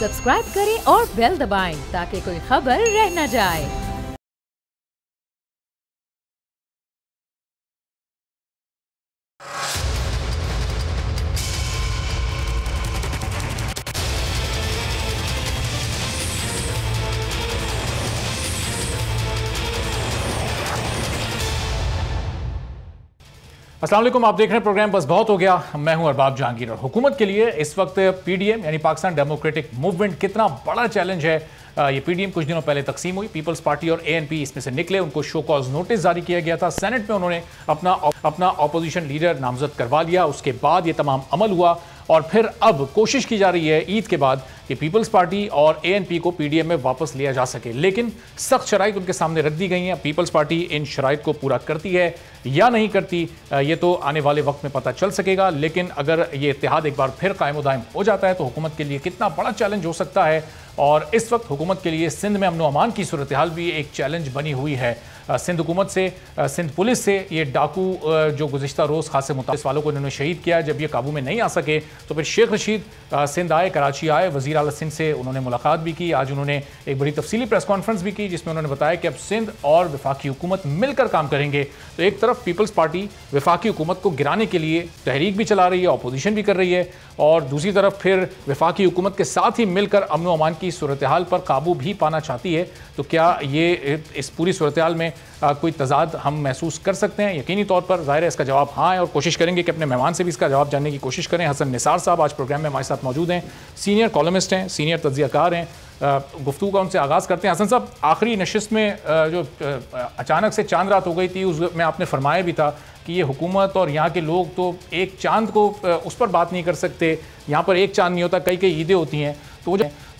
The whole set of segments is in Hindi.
सब्सक्राइब करें और बेल दबाएं ताकि कोई खबर रह न जाए। अस्सलाम वालेकुम, आप देख रहे हैं प्रोग्राम बस बहुत हो गया। मैं हूं अरबाब जहांगीर और हुकूमत के लिए इस वक्त पीडीएम यानी पाकिस्तान डेमोक्रेटिक मूवमेंट कितना बड़ा चैलेंज है। ये पीडीएम कुछ दिनों पहले तकसीम हुई, पीपल्स पार्टी और एएनपी इसमें से निकले। उनको शो कॉज नोटिस जारी किया गया था। सेनेट में उन्होंने अपना ऑपोजिशन लीडर नामजद करवा लिया। उसके बाद ये तमाम अमल हुआ और फिर अब कोशिश की जा रही है ईद के बाद कि पीपल्स पार्टी और एएनपी को पीडीएम में वापस लिया जा सके, लेकिन सख्त शराइत उनके सामने रख दी गई हैं। पीपल्स पार्टी इन शराइत को पूरा करती है या नहीं करती, ये तो आने वाले वक्त में पता चल सकेगा। लेकिन अगर ये इत्तेहाद एक बार फिर कायम दायम हो जाता है तो हुकूमत के लिए कितना बड़ा चैलेंज हो सकता है। और इस वक्त हुकूमत के लिए सिंध में अमन व अमान की सूरत हाल भी एक चैलेंज बनी हुई है। सिंध हुकूमत से, सिंध पुलिस से ये डाकू जो गुज़िश्ता रोज़ खासे मुताबिक वालों को इन्होंने शहीद किया, जब ये काबू में नहीं आ सके तो फिर शेख रशीद सिंध आए, कराची आए, वज़ीर आला सिंध से उन्होंने मुलाकात भी की। आज उन्होंने एक बड़ी तफसीली प्रेस कॉन्फ्रेंस भी की जिसमें उन्होंने बताया कि अब सिंध और वफाकी हुकूमत मिलकर काम करेंगे। तो एक तरफ पीपल्स पार्टी वफाकी हुकूमत को गिराने के लिए तहरीक भी चला रही है, अपोजिशन भी कर रही है, और दूसरी तरफ फिर वफाकी हुकूमत के साथ ही मिलकर अमन व अमान की सूरत हाल पर काबू भी पाना चाहती है। तो क्या ये इस पूरी सूरत हाल में कोई तजाद हम महसूस कर सकते हैं? यकीनी तौर पर ज़ाहिर है इसका जवाब हाँ है, और कोशिश करेंगे कि अपने मेहमान से भी इसका जवाब जानने की कोशिश करें। हसन निसार साहब आज प्रोग्राम में हमारे साथ मौजूद हैं, सीनियर कॉलमिस्ट हैं, सीनियर तज्ज़ियाकार हैं। गुफ्तगू का उनसे आगाज़ करते हैं। हसन साहब, आखिरी नशिस्त में जो अचानक से चांद रात हो गई थी उसमें आपने फरमाया भी था कि ये हुकूमत और यहाँ के लोग तो एक चांद को उस पर बात नहीं कर सकते, यहाँ पर एक चांद नहीं होता, कई कई ईदें होती हैं। तो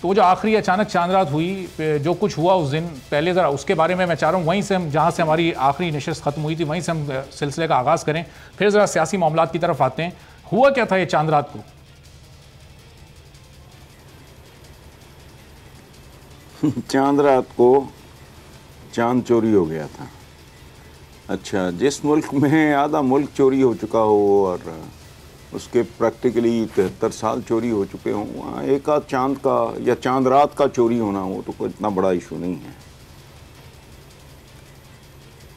वो जो आखिरी अचानक चांद रात हुई, जो कुछ हुआ उस दिन, पहले ज़रा उसके बारे में मैं चाह रहा हूँ वहीं से हम, जहाँ से हमारी आखिरी नशिस्त ख़त्म हुई थी वहीं से हम सिलसिले का आगाज़ करें, फिर ज़रा सियासी मामलात की तरफ आते हैं। हुआ क्या था ये चांद रात को? चांद रात को चांद चोरी हो गया था। अच्छा, जिस मुल्क में आधा मुल्क चोरी हो चुका हो और उसके प्रैक्टिकली 73 साल चोरी हो चुके हों, वहाँ एक आध चांद का या चांद रात का चोरी होना हो तो कोई इतना बड़ा इशू नहीं है।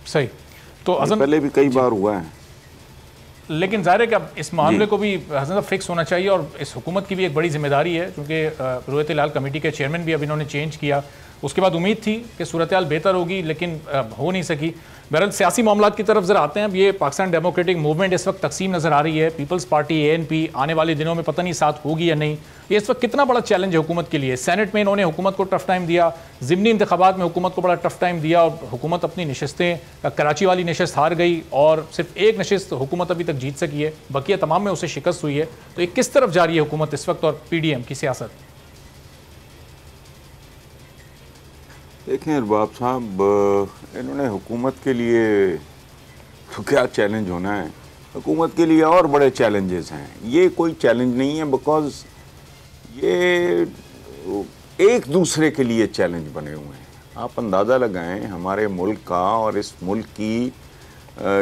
सही, तो पहले भी कई बार हुआ है, लेकिन ज़ाहिर है कि अब इस मामले को भी हसन फिक्स होना चाहिए और इस हुकूमत की भी एक बड़ी जिम्मेदारी है, क्योंकि रूयत लाल कमेटी के चेयरमैन भी अब इन्होंने चेंज किया। उसके बाद उम्मीद थी कि सूरत हाल बेहतर होगी, लेकिन हो नहीं सकी। बहरहाल सियासी मामलात की तरफ ज़रा आते हैं। अब ये पाकिस्तान डेमोक्रेटिक मूवमेंट इस वक्त तकसीम नज़र आ रही है। पीपल्स पार्टी, एएनपी आने वाले दिनों में पता नहीं साथ होगी या नहीं। ये इस वक्त कितना बड़ा चैलेंज है हुकूमत के लिए। सेनेट में इन्होंने हुकूमत को टफ टाइम दिया, ज़िमनी इंतखाबात में हुकूमत को बड़ा टफ टाइम दिया और हुकूमत अपनी नशस्तें, कराची वाली नशस्त हार गई और सिर्फ एक नशस्त हुकूमत अभी तक जीत सकी है, बकिया तमाम में उसे शिकस्त हुई है। तो ये किस तरफ जा रही है हुकूमत इस वक्त और पीडीएम की सियासत? देखें अरबाब साहब, इन्होंने हुकूमत के लिए तो क्या चैलेंज होना है, हुकूमत के लिए और बड़े चैलेंजेस हैं। ये कोई चैलेंज नहीं है, बिकॉज ये एक दूसरे के लिए चैलेंज बने हुए हैं। आप अंदाज़ा लगाएं हमारे मुल्क का और इस मुल्क की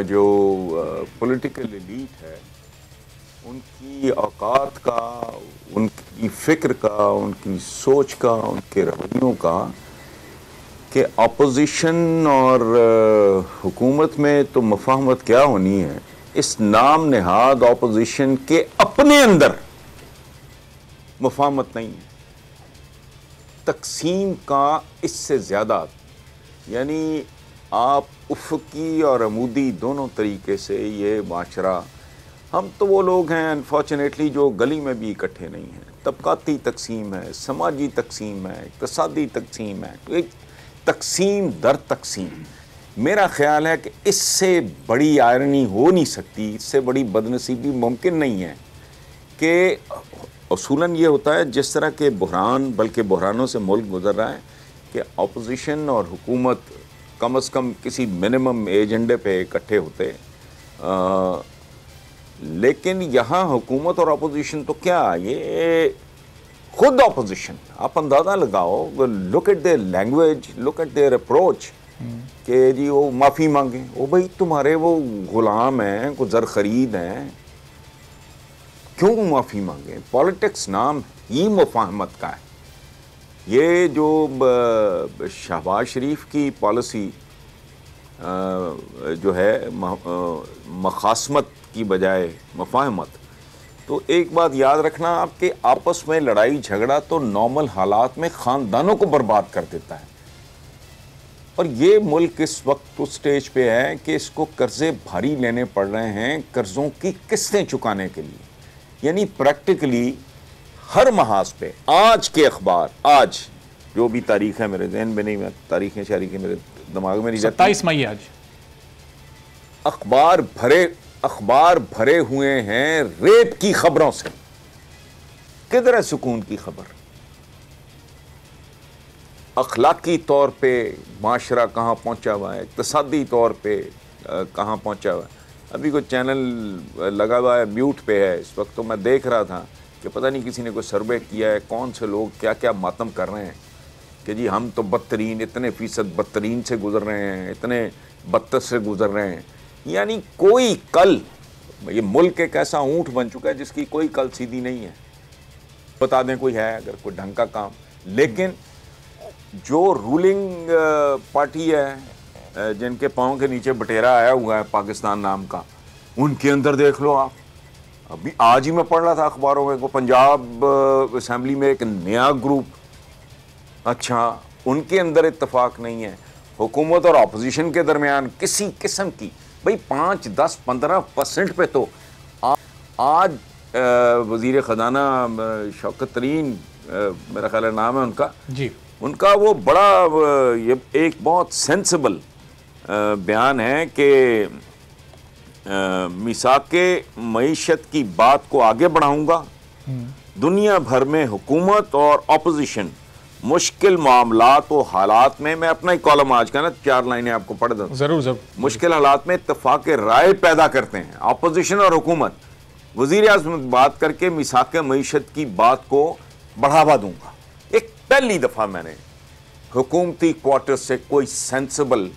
जो पॉलिटिकल एलीट है, उनकी औकात का, उनकी फ़िक्र का, उनकी सोच का, उनके रवैयों का, कि अपोजिशन और हुकूमत में तो मुफाहमत क्या होनी है, इस नाम नहाद अपोजिशन के अपने अंदर मुफाहमत नहीं है। तकसीम का इससे ज़्यादा, यानी आप उफ़क़ी और अमूदी दोनों तरीके से ये माशरा, हम तो वो लोग हैं अनफॉर्चुनेटली जो गली में भी इकट्ठे नहीं हैं। तबकाती तकसीम है, समाजी तकसीम है, इक़्तिसादी तकसीम है, एक तकसीम दर तकसीम। मेरा ख्याल है कि इससे बड़ी आयरनी हो नहीं सकती, इससे बड़ी बदनसीबी मुमकिन नहीं है कि उसूलन ये होता है जिस तरह के बहरान, बल्कि बहरानों से मुल्क गुजर रहा है, कि अपोजिशन और हुकूमत कम अज़ कम किसी मिनिमम एजेंडे पे इकट्ठे होते। लेकिन यहाँ हुकूमत और अपोजिशन तो क्या, ये खुद अपोजिशन, आप अंदाज़ा लगाओ, look at their language, look at there approach, कि जी वो माफ़ी मांगे, वो भाई तुम्हारे वो ग़ुलाम हैं, गुज़र ख़रीद हैं, क्यों माफ़ी मांगे? पॉलिटिक्स नाम ही मुफाहमत का है। ये जो शहबाज शरीफ की पॉलिसी जो है मखासमत की बजाय मफाहमत, तो एक बात याद रखना आपके आपस में लड़ाई झगड़ा तो नॉर्मल हालात में ख़ानदानों को बर्बाद कर देता है। और ये मुल्क इस वक्त उस स्टेज पे है कि इसको कर्जे भारी लेने पड़ रहे हैं, कर्ज़ों की किस्तें चुकाने के लिए। यानी प्रैक्टिकली हर महाज पे आज के अखबार, आज जो भी तारीख है मेरे जहन में नहीं, मैं तारीखें शारीखें मेरे दिमाग में नहीं जाती, 27 मई आज अखबार भरे हुए हैं रेप की खबरों से। किधर है सुकून की खबर? अखलाकी तौर पे माशरा कहाँ पहुँचा हुआ है, इक़्तिसादी तौर पे कहाँ पहुँचा हुआ है। अभी कोई चैनल लगा हुआ है, म्यूट पे है इस वक्त, तो मैं देख रहा था कि पता नहीं किसी ने कोई सर्वे किया है, कौन से लोग क्या क्या मातम कर रहे हैं कि जी हम तो बदतरीन, इतने फ़ीसद बदतरीन से गुजर रहे हैं, इतने बदतर से गुजर रहे हैं। यानी कोई कल, ये मुल्क एक ऐसा ऊँट बन चुका है जिसकी कोई कल सीधी नहीं है। बता दें कोई है अगर कोई ढंग का काम, लेकिन जो रूलिंग पार्टी है जिनके पाँव के नीचे बटेरा आया हुआ है पाकिस्तान नाम का, उनके अंदर देख लो आप। अभी आज ही मैं पढ़ रहा था अखबारों में, को पंजाब असेंबली में एक नया ग्रुप, अच्छा उनके अंदर इत्तेफाक नहीं है। हुकूमत और अपोजिशन के दरमियान किसी किस्म की, भाई 5, 10, 15% पे तो आज वज़ीर ख़जाना शौकत तरीन, मेरा ख्याल है नाम है उनका जी, उनका वो बड़ा ये एक बहुत सेंसिबल बयान है कि मिसाके मईशत की बात को आगे बढ़ाऊंगा, दुनिया भर में हुकूमत और अपोजिशन मुश्किल मामलात और हालात में, मैं अपना ही कॉलम आज का ना 4 लाइनें आपको पढ़ दूं। जरूर जरूर। मुश्किल हालात में इत्तेफाक राय पैदा करते हैं अपोजिशन और हुकूमत। वज़ीर आज़म बात करके मिसाके मईशत की बात को बढ़ावा दूंगा। एक पहली दफ़ा मैंने हुकूमती क्वार्टर से कोई सेंसिबल,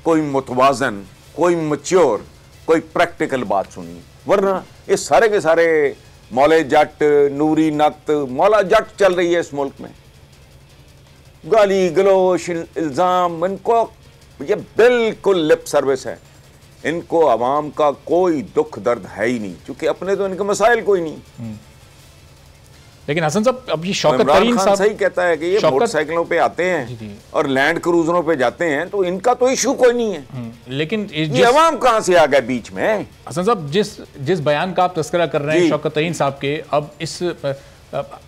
कोई मुतवाज़न, कोई मैच्योर, कोई प्रैक्टिकल बात सुनी, वरना ये सारे के सारे मौले जट, नूरी नत, मौला जट चल रही है इस मुल्क में। गाली गलोच, इल्ज़ाम, इनको ये बिल्कुल लिप सर्विस है। इनको आवाम का कोई दुख दर्द है ही नहीं, क्योंकि अपने तो इनके मसाइल कोई नहीं। लेकिन हसन साहब, अब ये शौकत इमरान तरीन खान साहब सही कहता है कि ये मोटरसाइकिलों पे आते हैं और लैंड क्रूजरों पे जाते हैं, तो इनका तो इशू कोई नहीं है। लेकिन ये अवाम कहां से आ गए बीच में? हसन साहब, जिस बयान का आप तस्करा कर रहे हैं शौकत तरीन साहब के, अब इस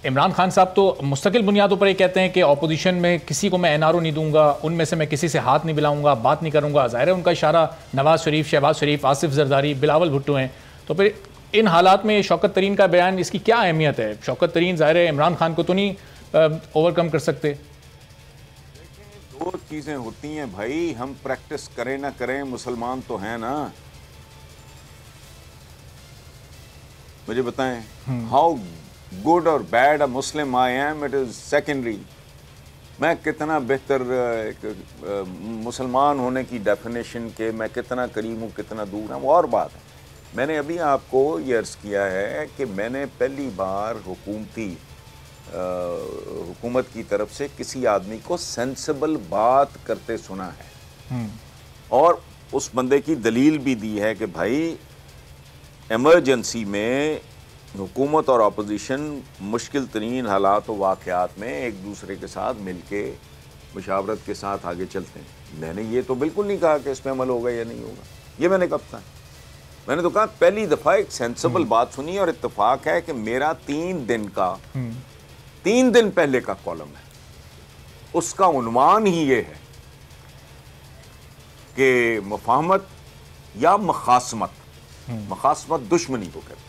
इमरान खान साहब तो मुस्तकिल बुनियादों पर ये कहते हैं कि ऑपोजिशन में किसी को मैं एनआरओ नहीं दूंगा, उनमें से मैं किसी से हाथ नहीं मिलाऊंगा, बात नहीं करूंगा। ज़ाहिर है उनका इशारा नवाज शरीफ, शहबाज शरीफ, आसिफ जरदारी, बिलावल भुट्टो हैं। तो फिर इन हालात में शौकत तरीन का बयान, इसकी क्या अहमियत है? शौकत तरीन ज़ाहिर है इमरान खान को तो नहीं ओवरकम कर सकते। दो चीज़ें होती हैं भाई, हम प्रैक्टिस करें ना करें, मुसलमान तो हैं ना। मुझे बताएं, हाउ गुड और bad a Muslim I am, it is secondary. मैं कितना बेहतर मुसलमान होने की डेफिनेशन के मैं कितना करीब हूँ, कितना दूर हूँ, वो और बात है। मैंने अभी आपको ये अर्ज़ किया है कि मैंने पहली बार हुकूमत की तरफ से किसी आदमी को सेंसिबल बात करते सुना है, और उस बंदे की दलील भी दी है कि भाई इमरजेंसी में हुकूमत और अपोजिशन मुश्किल तरीन हालात व वाक़यात में एक दूसरे के साथ मिल के मुशावरत के साथ आगे चलते हैं। मैंने ये तो बिल्कुल नहीं कहा कि इसमें अमल होगा या नहीं होगा, ये मैंने कब था। मैंने तो कहा पहली दफ़ा एक सेंसिबल बात सुनी, और इत्तेफाक है कि मेरा 3 दिन पहले का कॉलम है, उसका उन्वान ही ये है कि मुफाहमत या मखासमत, मखासमत दुश्मनी को कहते हैं,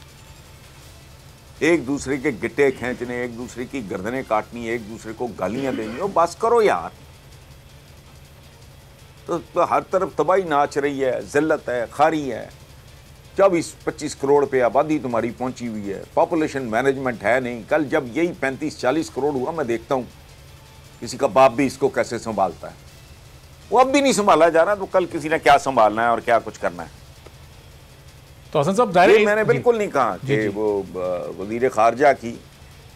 एक दूसरे के गिट्टे खींचने, एक दूसरे की गर्दनें काटनी, एक दूसरे को गालियां देनी। और बस करो यार, तो हर तरफ तबाही नाच रही है, जिल्लत है, खारी है, 24-25 करोड़ पे आबादी तुम्हारी पहुंची हुई है, पॉपुलेशन मैनेजमेंट है नहीं। कल जब यही 35-40 करोड़ हुआ, मैं देखता हूं किसी का बाप भी इसको कैसे संभालता है। वो अब भी नहीं संभाला जा रहा, तो कल किसी ने क्या संभालना है और क्या कुछ करना है। तो हसन साहब, मैंने बिल्कुल नहीं कहा कि वो वज़ीर ख़ारजा की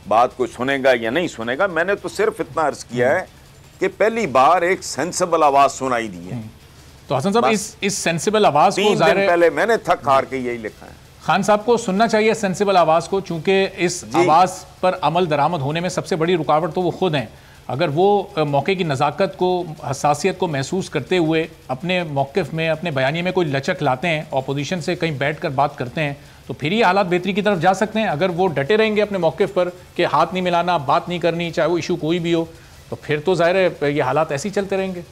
बात को सुनेगा या नहीं सुनेगा। मैंने तो सिर्फ इतना अर्ज किया है कि पहली बार एक सेंसिबल आवाज सुनाई दी है। तो हसन साहब इस सेंसिबल आवाज को ज़ाहिर पहले मैंने थक हार के यही लिखा है, खान साहब को सुनना चाहिए सेंसिबल आवाज को, चूंकि इस आवाज पर अमल दरामद होने में सबसे बड़ी रुकावट तो वो खुद हैं। अगर वो मौके की नज़ाकत को, हसासियत को महसूस करते हुए अपने मौक़िफ़ में, अपने बयानिए में कोई लचक लाते हैं, अपोजिशन से कहीं बैठ कर बात करते हैं, तो फिर ही हालात बेहतरी की तरफ जा सकते हैं। अगर वो डटे रहेंगे अपने मौक़िफ़ पर कि हाथ नहीं मिलाना, बात नहीं करनी, चाहे वो इशू कोई भी हो, तो फिर तो ज़ाहिर है ये हालात ऐसे ही चलते रहेंगे।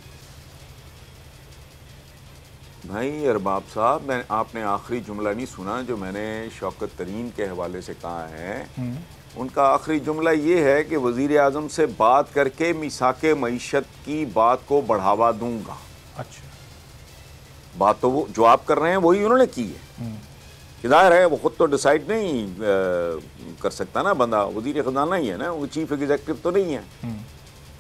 भाई अरबाब साहब, आपने आखिरी जुमला नहीं सुना जो मैंने शौकत तरीन के हवाले से कहा है। उनका आखिरी जुमला ये है कि वज़ीर आज़म से बात करके मिसाके मईशत की बात को बढ़ावा दूंगा। अच्छा, बात तो वो जो आप कर रहे हैं वही उन्होंने की है। जाहिर है वो खुद तो डिसाइड नहीं कर सकता ना बंदा, वज़ीर ख़ज़ाना ही है ना, वो चीफ एग्जीक्यूटिव तो नहीं है।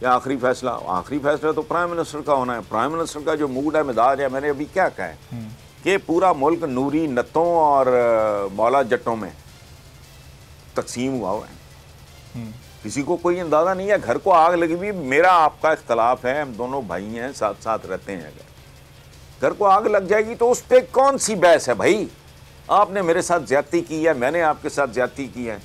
या आखिरी फैसला तो प्राइम मिनिस्टर का होना है। प्राइम मिनिस्टर का जो मूड है, मिजाज है, मैंने अभी क्या कहा है कि पूरा मुल्क नूरी नतों और मौला जट्टों में तकसीम हुआ है। किसी को कोई अंदाजा नहीं है। घर को आग लगी हुई, मेरा आपका इख्तलाफ है, हम दोनों भाई हैं, साथ साथ रहते हैं। अगर घर को आग लग जाएगी तो उस पर कौन सी बहस है भाई? आपने मेरे साथ ज्यादती की है, मैंने आपके साथ ज्यादती की है,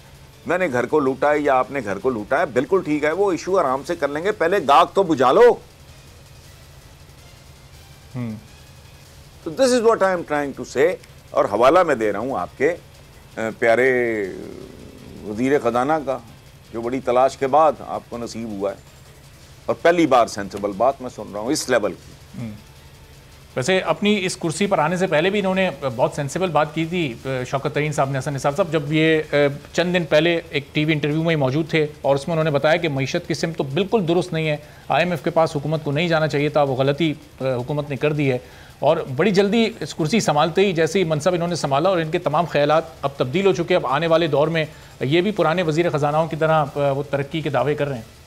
मैंने घर को लूटा है या आपने घर को लूटा है, बिल्कुल ठीक है, वो इशू आराम से कर लेंगे, पहले दाग तो बुझा लो। तो this is what I am trying to say. और हवाला मैं दे रहा हूं आपके प्यारे वज़ीर ख़ज़ाना का, जो बड़ी तलाश के बाद आपको नसीब हुआ है, और पहली बार सेंसिबल बात मैं सुन रहा हूँ इस लेवल की। वैसे अपनी इस कुर्सी पर आने से पहले भी इन्होंने बहुत सेंसिबल बात की थी शौकत तरीन साहब ने, हसन निसार साहब, जब ये चंद दिन पहले एक टीवी इंटरव्यू में ही मौजूद थे, और उसमें उन्होंने बताया कि मईशत की सिमत तो बिल्कुल दुरुस्त नहीं है, IMF के पास हुकूमत को नहीं जाना चाहिए था, वो गलती हुकूमत ने कर दी है। और बड़ी जल्दी इस कुर्सी संभालते ही, जैसे ही मनसब इन्होंने संभाला, और इनके तमाम ख्यालात अब तब्दील हो चुके हैं। अब आने वाले दौर में ये भी पुराने वज़ीर ख़ज़ानाओं की तरह वो तरक्की के दावे कर रहे हैं।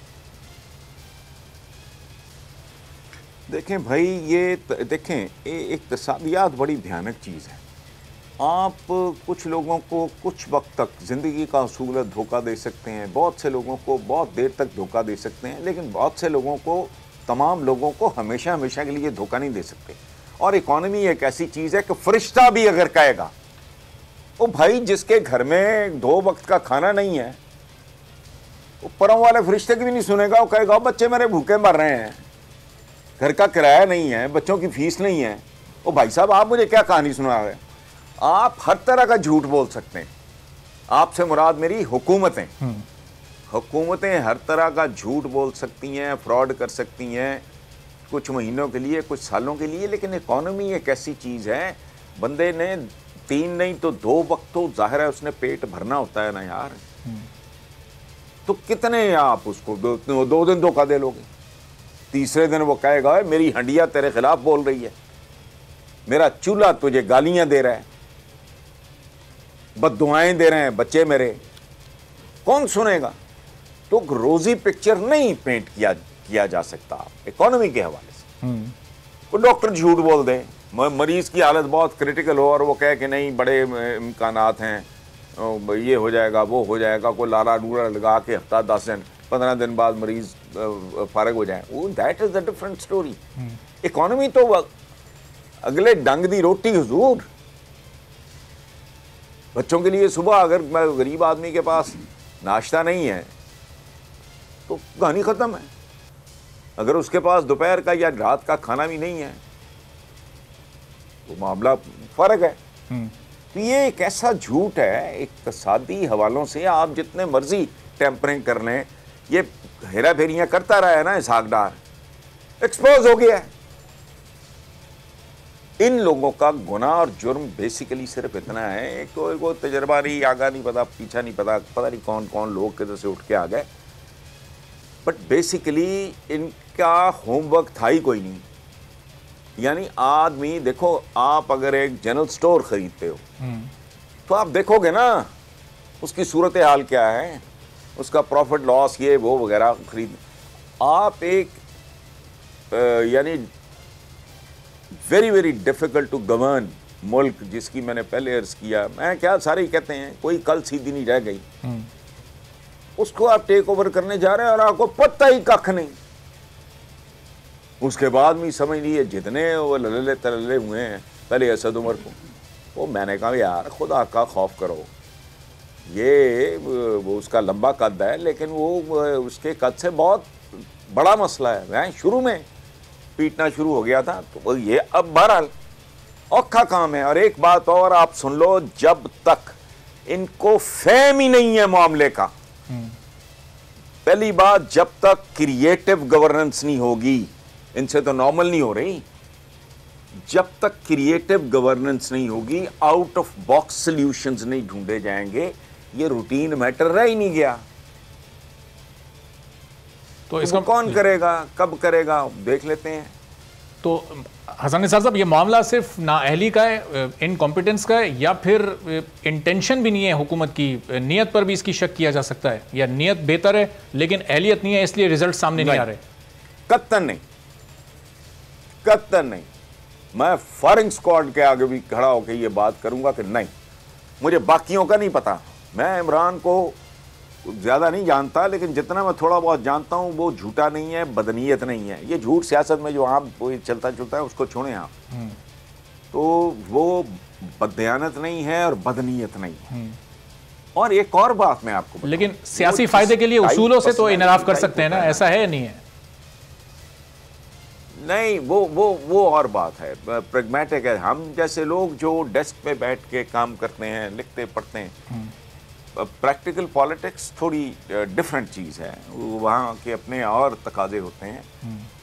देखें भाई, ये देखें, इक़्तिसादियात बड़ी भयानक चीज़ है। आप कुछ लोगों को कुछ वक्त तक ज़िंदगी का असूल धोखा दे सकते हैं, बहुत से लोगों को बहुत देर तक धोखा दे सकते हैं, लेकिन बहुत से लोगों को, तमाम लोगों को हमेशा हमेशा के लिए धोखा नहीं दे सकते। और इकॉनमी एक ऐसी चीज़ है कि फरिश्ता भी अगर कहेगा, ओ भाई जिसके घर में 2 वक्त का खाना नहीं है, वो परों वाले फरिश्ते की भी नहीं सुनेगा। वो कहेगा बच्चे मेरे भूखे मर रहे हैं, घर का किराया नहीं है, बच्चों की फीस नहीं है। ओ भाई साहब, आप मुझे क्या कहानी सुना रहे हैं? आप हर तरह का झूठ बोल सकते हैं। आपसे मुराद मेरी हुकूमतें, हुकूमतें हर तरह का झूठ बोल सकती हैं, फ्रॉड कर सकती हैं, कुछ महीनों के लिए, कुछ सालों के लिए। लेकिन इकॉनमी एक ऐसी चीज़ है, बंदे ने 3 नहीं तो 2 वक्त तो जाहिर है उसने पेट भरना होता है ना यार। तो कितने आप उसको 2 दिन धोखा दे लोगे? तीसरे दिन वो कहेगा मेरी हंडिया तेरे खिलाफ बोल रही है, मेरा चूल्हा तुझे गालियां दे रहा है, बद्दुआएं दे रहे हैं बच्चे मेरे। कौन सुनेगा? तो रोजी पिक्चर नहीं पेंट किया जा सकता इकोनॉमी के हवाले से। वो डॉक्टर झूठ बोल दे, मरीज की हालत बहुत क्रिटिकल हो और वो कहे कि नहीं बड़े इम्कानात हैं, ये हो जाएगा वो हो जाएगा, कोई लाला डूरा लगा के हफ्ता 10 दिन 15 दिन बाद मरीज फारग हो जाए, वो that is a different story. Economy तो अगले डंग दी रोटी हुजूर। बच्चों के लिए सुबह अगर गरीब आदमी के पास नाश्ता नहीं है तो कहानी ख़त्म है। अगर उसके पास दोपहर का या रात का खाना भी नहीं है तो मामला फ़र्क है। तो ये एक ऐसा झूठ है, इक़्तिसादी हवालों से आप जितने मर्जी टेम्परिंग कर लें, ये हेरा फेरियाँ करता रहा है ना इसहाक डार, एक्सपोज हो गया है। इन लोगों का गुनाह और जुर्म बेसिकली सिर्फ इतना है कि वो तजर्बा नहीं, आगा नहीं पता, पीछा नहीं पता नहीं कौन कौन लोग किधर से उठ के आ गए, बट बेसिकली इनका होमवर्क था ही कोई नहीं। यानी आदमी देखो, आप अगर एक जनरल स्टोर खरीदते हो तो आप देखोगे ना उसकी सूरत हाल क्या है, उसका प्रॉफिट लॉस ये वो वगैरह खरीद। आप एक यानी very very difficult to govern मुल्क, जिसकी मैंने पहले अर्ज़ किया, मैं क्या सारे ही कहते हैं कोई कल सीधी नहीं रह गई। उसको आप टेक ओवर करने जा रहे हैं और आपको पता ही कख नहीं। उसके बाद में समझ लीजिए जितने वो लल्ले तल्ले हुए हैं पहले असद उमर को, वो मैंने कहा यार खुदा का खौफ करो, ये वो उसका लंबा कद है लेकिन वो उसके कद से बहुत बड़ा मसला है। मैं शुरू में पीटना शुरू हो गया था, तो ये अब बहरहाल औखा काम है। और एक बात और आप सुन लो, जब तक इनको फहम ही नहीं है मामले का, पहली बात जब तक क्रिएटिव गवर्नेंस नहीं होगी, इनसे तो नॉर्मल नहीं हो रही, जब तक क्रिएटिव गवर्नेंस नहीं होगी, आउट ऑफ बॉक्स सॉल्यूशंस नहीं ढूंढे जाएंगे, ये रूटीन मैटर रह ही नहीं गया। तो इसको कौन करेगा, कब करेगा, देख लेते हैं। तो हसन निसार साहब, ये मामला सिर्फ नाअहली का है, इनकॉम्पिटेंस का है, या फिर इंटेंशन भी नहीं है हुकूमत की, नीयत पर भी इसकी शक किया जा सकता है, या नीयत बेहतर है लेकिन अहलियत नहीं है इसलिए रिजल्ट सामने नहीं आ रहे? कत्तन नहीं, कत्तन नहीं। मैं फायरिंग स्क्वाड के आगे भी खड़ा होकर ये बात करूंगा कि नहीं, मुझे बाकियों का नहीं पता। मैं इमरान को ज़्यादा नहीं जानता, लेकिन जितना मैं थोड़ा बहुत जानता हूँ वो झूठा नहीं है, बदनीयत नहीं है। ये झूठ सियासत में जो आप चलता चलता है उसको छोड़ें आप, तो वो बदयानत नहीं है और बदनीयत नहीं है। और एक और बात मैं आपको, लेकिन सियासी फायदे के लिए उसूलों से तो इनराफ कर सकते हैं ना, ऐसा है नहीं है? नहीं, वो और बात है, प्रैग्मेटिक है। हम जैसे लोग जो डेस्क पे बैठ के काम करते हैं, लिखते पढ़ते हैं, प्रैक्टिकल पॉलिटिक्स थोड़ी डिफरेंट चीज़ है, वहाँ के अपने और तकाजे होते हैं।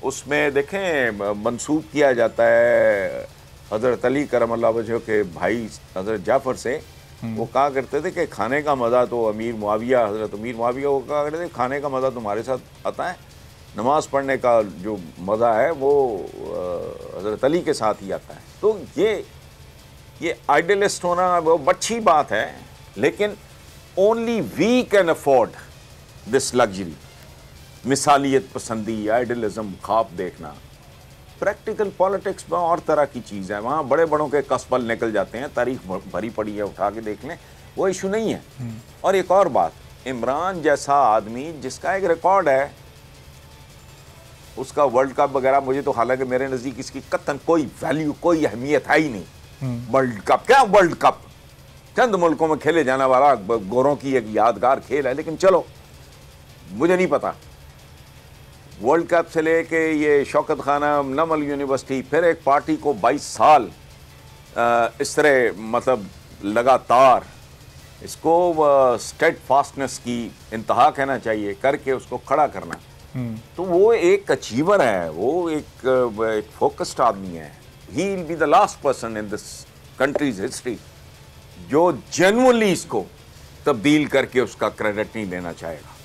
उसमें देखें मंसूब किया जाता है हज़रत अली करमल्लाहु वजहू के भाई हज़रत जाफ़र से, वो कहा करते थे कि खाने का मज़ा तो अमीर मुआविया, हज़रत अमीर मुआविया वो कहा करते थे खाने का मज़ा तुम्हारे साथ आता है, नमाज पढ़ने का जो मज़ा है वो हज़रत अली के साथ ही आता है। तो ये आइडियलिस्ट होना वो अच्छी बात है, लेकिन only we can afford this luxury. मिसालियत पसंदी, आइडियलिज्म, ख्वाब देखना। प्रैक्टिकल पॉलिटिक्स में और तरह की चीज़ है, वहाँ बड़े बड़ों के कसपल निकल जाते हैं, तारीख भरी पड़ी है, उठा के देख लें, वो इशू नहीं है। और एक और बात, इमरान जैसा आदमी जिसका एक रिकॉर्ड है, उसका वर्ल्ड कप वगैरह, मुझे तो हालांकि मेरे नज़दीक इसकी कतन कोई वैल्यू, कोई अहमियत है ही नहीं। वर्ल्ड कप क्या, वर्ल्ड कप चंद मुल्कों में खेले जाने वाला गोरों की एक यादगार खेल है, लेकिन चलो मुझे नहीं पता। वर्ल्ड कप से लेके ये शौकत खाना, नमल यूनिवर्सिटी, फिर एक पार्टी को 22 साल इस तरह मतलब लगातार इसको स्टेड फास्टनेस की इंतहा कहना चाहिए करके उसको खड़ा करना, तो वो एक अचीवर है, वो एक फोकस्ड आदमी है। He will be the last person in this countries history जो जेन्युइनली इसको तब्दील करके उसका क्रेडिट नहीं लेना चाहेगा।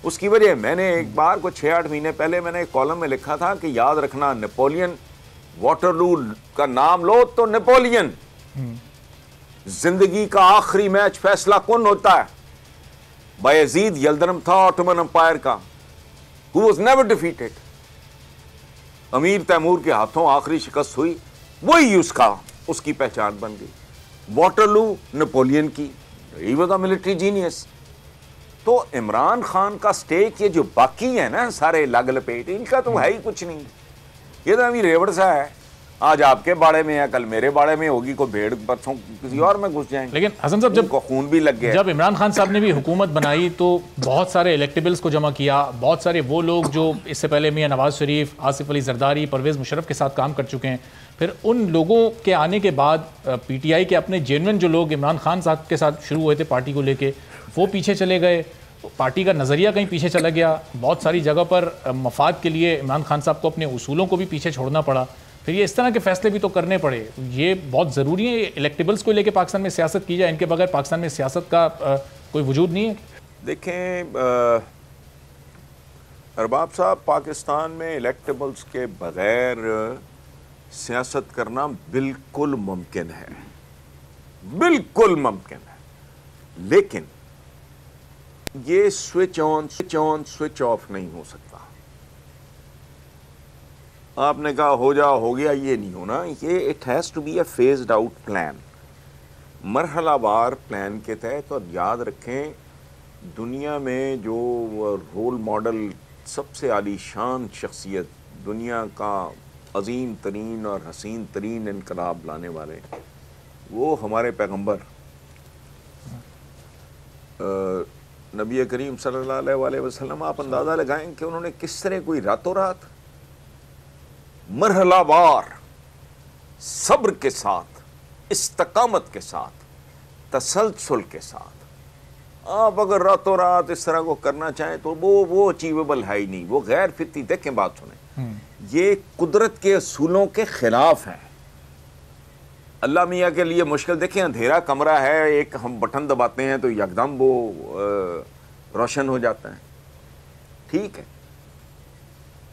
उसकी वजह, मैंने एक बार को 6-8 महीने पहले मैंने एक कॉलम में लिखा था कि याद रखना, नेपोलियन, वाटरलू का नाम लो तो नेपोलियन, जिंदगी का आखिरी मैच फैसला कौन होता है? बायजीद यल्दरम था ऑटोमन एम्पायर का, who was never defeated। अमीर तैमूर के हाथों आखिरी शिकस्त हुई, वही उसकी पहचान बन गई। वाटरलू नेपोलियन की, he was a military genius. तो इमरान खान का स्टेक ये जो बाकी है ना सारे लग लपेट, इनका तो है ही कुछ नहीं। ये तो अभी रेवड़ सा है, आज आपके बाड़े में है, कल मेरे बाड़े में होगी, कोई भेड़ परसों किसी और में घुस जाएंगे। लेकिन हसन साहब, जब खून भी लग गया, जब इमरान खान साहब ने भी हुकूमत बनाई तो बहुत सारे इलेक्टेबल्स को जमा किया, बहुत सारे वो लोग जो इससे पहले मियां नवाज शरीफ, आसिफ अली जरदारी, परवेज़ मुशर्रफ के साथ काम कर चुके हैं, फिर उन लोगों के आने के बाद पीटीआई के अपने जेन्युइन जो लोग इमरान खान साहब के साथ शुरू हुए थे पार्टी को लेके, वो पीछे चले गए, पार्टी का नज़रिया कहीं पीछे चला गया। बहुत सारी जगह पर मफाद के लिए इमरान खान साहब को अपने उसूलों को भी पीछे छोड़ना पड़ा। फिर ये इस तरह के फैसले भी तो करने पड़े। ये बहुत ज़रूरी है इलेक्टेबल्स को लेके पाकिस्तान में सियासत की जाए, इनके बगैर पाकिस्तान में सियासत का कोई वजूद नहीं है। देखें अरबाब साहब, पाकिस्तान में इलेक्टेबल्स के बगैर सियासत करना बिल्कुल मुमकिन है, बिल्कुल मुमकिन है, लेकिन ये स्विच ऑन स्विच ऑफ नहीं हो सकता। आपने कहा हो जा हो गया, ये नहीं होना, ये it has to be a phased out plan, मरहलावार प्लान के तहत। और याद रखें दुनिया में जो रोल मॉडल, सबसे आलीशान शख्सियत, दुनिया का अजीम तरीन और हसीन तरीन इनकलाब लाने वाले, वो हमारे पैगंबर नबी करीम सल्लल्लाहु अलैहि वसल्लम। आप अंदाज़ा लगाएं कि उन्होंने किस तरह कोई रातों रात मरहलावार सब्र के साथ, इस्तकामत के साथ, तसलसल के साथ, आप अगर रातों रात इस तरह को करना चाहें तो वो अचीवेबल है ही नहीं, वो गैर फितरी। देखें बात सुने, ये कुदरत के असूलों के खिलाफ है। अल्लाह मियाँ के लिए मुश्किल, देखें अंधेरा कमरा है, एक हम बटन दबाते हैं तो यकदम वो रोशन हो जाता है, ठीक है।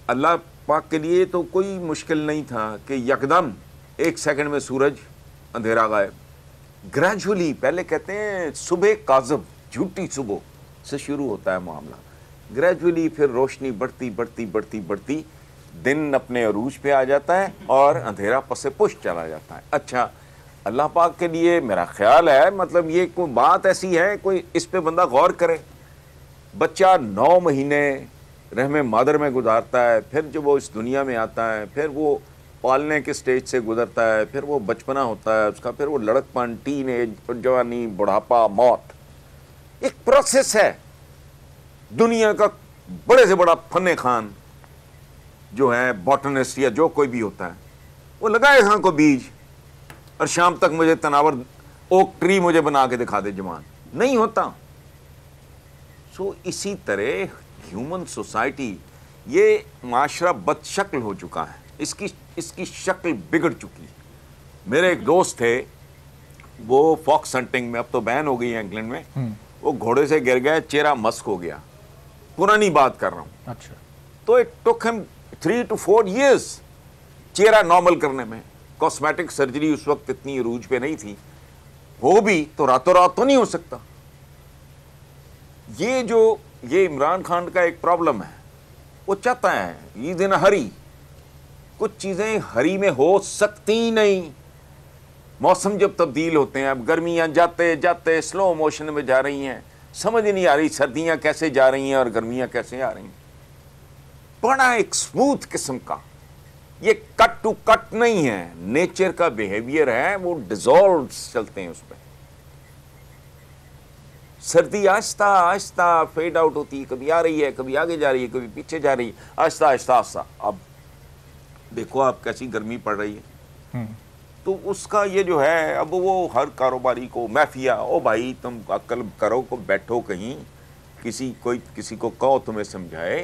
अल्लाह पाक के लिए तो कोई मुश्किल नहीं था कि यकदम 1 सेकंड में सूरज अंधेरा गायब। ग्रेजुअली, पहले कहते हैं सुबह काज़ब, झूठी सुबह से शुरू होता है मामला, ग्रेजुअली फिर रोशनी बढ़ती बढ़ती बढ़ती बढ़ती दिन अपने अरूज पे आ जाता है और अंधेरा पसे पुश चला जाता है। अच्छा, अल्लाह पाक के लिए मेरा ख्याल है, मतलब ये कोई बात ऐसी है, कोई इस पे बंदा गौर करे। बच्चा 9 महीने रहमे मादर में गुजारता है, फिर जब वो इस दुनिया में आता है, फिर वो पालने के स्टेज से गुजरता है, फिर वो बचपना होता है उसका, फिर वो लड़कपन, टीन एज, जवानी, बुढ़ापा, मौत, एक प्रोसेस है। दुनिया का बड़े से बड़ा फन खान जो है, बॉटनिस्ट या जो कोई भी होता है, वो लगाए खां को बीज और शाम तक मुझे तनावर ओक ट्री मुझे बना के दिखा दे जवान, नहीं होता। सो इसी तरह ह्यूमन सोसाइटी, ये माशरा बदशक्ल हो चुका है, इसकी शक्ल बिगड़ चुकी है। मेरे एक दोस्त थे, वो फॉक्स हंटिंग में, अब तो बैन हो गई है इंग्लैंड में, वो घोड़े से गिर गए, चेहरा मस्क हो गया, पुरानी बात कर रहा हूँ। अच्छा, तो it took him 3 to 4 years चेहरा नॉर्मल करने में। कॉस्मेटिक सर्जरी उस वक्त इतनी अरूज पे नहीं थी, हो भी तो रातों रात तो नहीं हो सकता। ये इमरान खान का एक प्रॉब्लम है, वो चाहता है ईद इन हरी, कुछ चीजें हरी में हो सकती नहीं। मौसम जब तब्दील होते हैं, अब गर्मियां जाते जाते स्लो मोशन में जा रही हैं, समझ ही नहीं आ रही सर्दियां कैसे जा रही हैं और गर्मियां कैसे आ रही हैं। बड़ा एक स्मूथ किस्म का, ये कट टू कट नहीं है, नेचर का बिहेवियर है, वो डिजॉल्व चलते हैं उस पर। सर्दी आहिस्ता आहिस्ता फेड आउट होती है, कभी आ रही है, कभी आगे जा रही है, कभी पीछे जा रही है, आहिस्ता आहिस्ता आहिस्ता। अब देखो आप कैसी गर्मी पड़ रही है, तो उसका ये जो है, अब वो हर कारोबारी को माफिया, ओ भाई तुम अक्ल करो, को बैठो कहीं, किसी को कहो तुम्हें समझाए।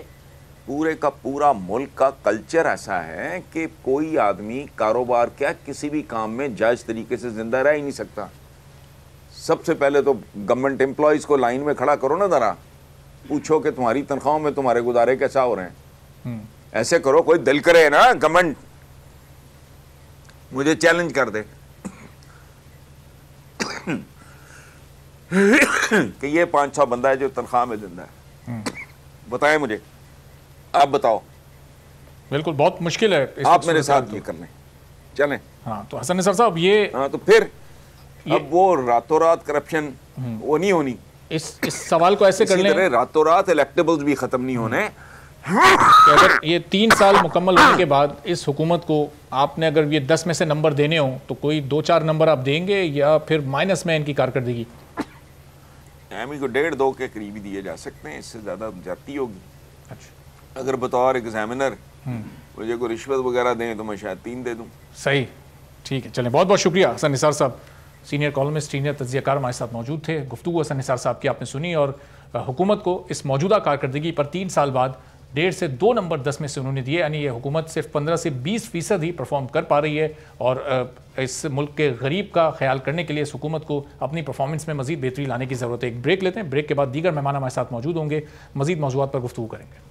पूरे का पूरा मुल्क का कल्चर ऐसा है कि कोई आदमी कारोबार क्या किसी भी काम में जायज़ तरीके से जिंदा रह ही नहीं सकता। सबसे पहले तो गवर्नमेंट एम्प्लॉयज को लाइन में खड़ा करो ना, जरा पूछो कि तुम्हारी तनख्वाहों में तुम्हारे गुजारे कैसा हो रहे हैं। ऐसे करो, कोई दिल करे ना गवर्नमेंट मुझे चैलेंज कर दे कि ये 5-6 बंदा है जो तनख्वाह में जिंदा है, बताएं मुझे, आप बताओ। बिल्कुल, बहुत मुश्किल है। आप मेरे साथ ये कर लें, चलें। हाँ, तो हसन निसार साहब, ये हाँ, तो फिर अब वो रातों रात करप्शन वो नहीं होनी। इस सवाल को ऐसे कर लें, रातों रात इलेक्टेबल्स भी खत्म नहीं होने। कि अगर ये 3 साल मुकम्मल होने के बाद इस हुकूमत को आपने अगर ये 10 में से नंबर देने हो तो कोई 2-4 नंबर आप देंगे या फिर माइनस में इनकी कारकर्दगी? एमी को 1.5-2 के करीब ही दिए जा सकते हैं, इससे ज़्यादा जाती होगी। अच्छा, अगर बतौर एग्जामिनर मुझे कोई रिश्वत वगैरह दें तो मैं शायद 3 दे दूँ। सही, ठीक है, चलें। बहुत बहुत शुक्रिया हसन निसार साहब, सीनियर कॉलमिस्ट, सीनियर तज्ज़ियाकार हमारे साथ मौजूद थे। गुफ्तगू हसन निसार साहब की आपने सुनी और हुकूमत को इस मौजूदा कारकर्दगी पर 3 साल बाद 1.5 से 2 नंबर 10 में से उन्होंने दिए, यानी ये हुकूमत सिर्फ 15 से 20% ही परफॉर्म कर पा रही है। और इस मुल्क के गरीब का ख्याल करने के लिए इस हुकूमत को अपनी परफॉर्मेंस में मजीद बेहतरी लाने की ज़रूरत है। एक ब्रेक लेते हैं, ब्रेक के बाद दीगर मेहमान हमारे साथ मौजूद होंगे, मजीद मौज़ूआत पर गुफ्तगू करेंगे।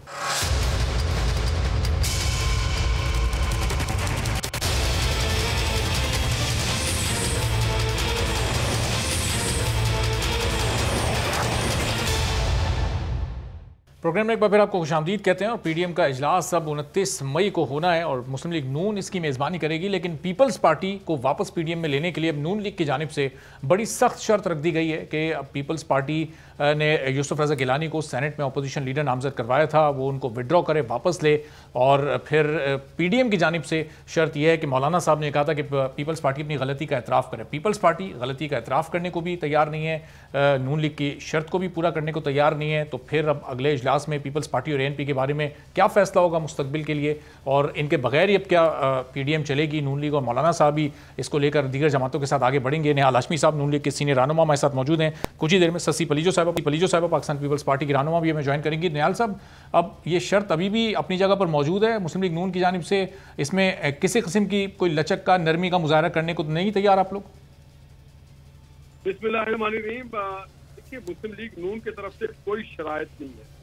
प्रोग्राम में एक बार फिर आपको खुशामदीद कहते हैं। और पीडीएम का इजलास अब 29 मई को होना है और मुस्लिम लीग नून इसकी मेज़बानी करेगी, लेकिन पीपल्स पार्टी को वापस पीडीएम में लेने के लिए अब नून लीग की जानिब से बड़ी सख्त शर्त रख दी गई है कि अब पीपल्स पार्टी ने यूसुफ रज़ा गिलानी को सेनेट में अपोजिशन लीडर नामजद करवाया था, वो उनको विड्रॉ करे, वापस ले। और फिर पीडीएम की जानिब से शर्त यह है कि मौलाना साहब ने कहा था कि पीपल्स पार्टी अपनी गलती का एतराफ़ करे। पीपल्स पार्टी गलती का एतराफ़ करने को भी तैयार नहीं है, नून लीग की शर्त को भी पूरा करने को तैयार नहीं है। तो फिर अब अगले इजलास में पीपल्स पार्टी और एएनपी के बारे में क्या फैसला होगा मुस्तकबिल के लिए, और इनके बगैर ही अब क्या पीडीएम चलेगी। नून लीग और मौलाना साहब भी इसको लेकर दीगर जमातों के साथ आगे बढ़ेंगे। निहाल हाशमी साहब नून लीग के सीनियर रहनुमा हमारे साथ मौजूद हैं। कुछ ही देर में ससी पलीजो साहब पाकिस्तान पीपल्स पार्टी की रहनुमा भी हमें ज्वाइन करेंगी। निहाल साहब, अब ये शर्त अभी भी अपनी जगह पर मौजूद है मुस्लिम लीग नून की जानिब से, इसमें किसी किस्म की कोई लचक का, नरमी का मुजाहरा करने को नहीं तैयार आप लोग? बिस्मिल्लाहिर्रहमानिर्रहीम। देखिए, मुस्लिम लीग नून की तरफ से कोई शराइत नहीं है,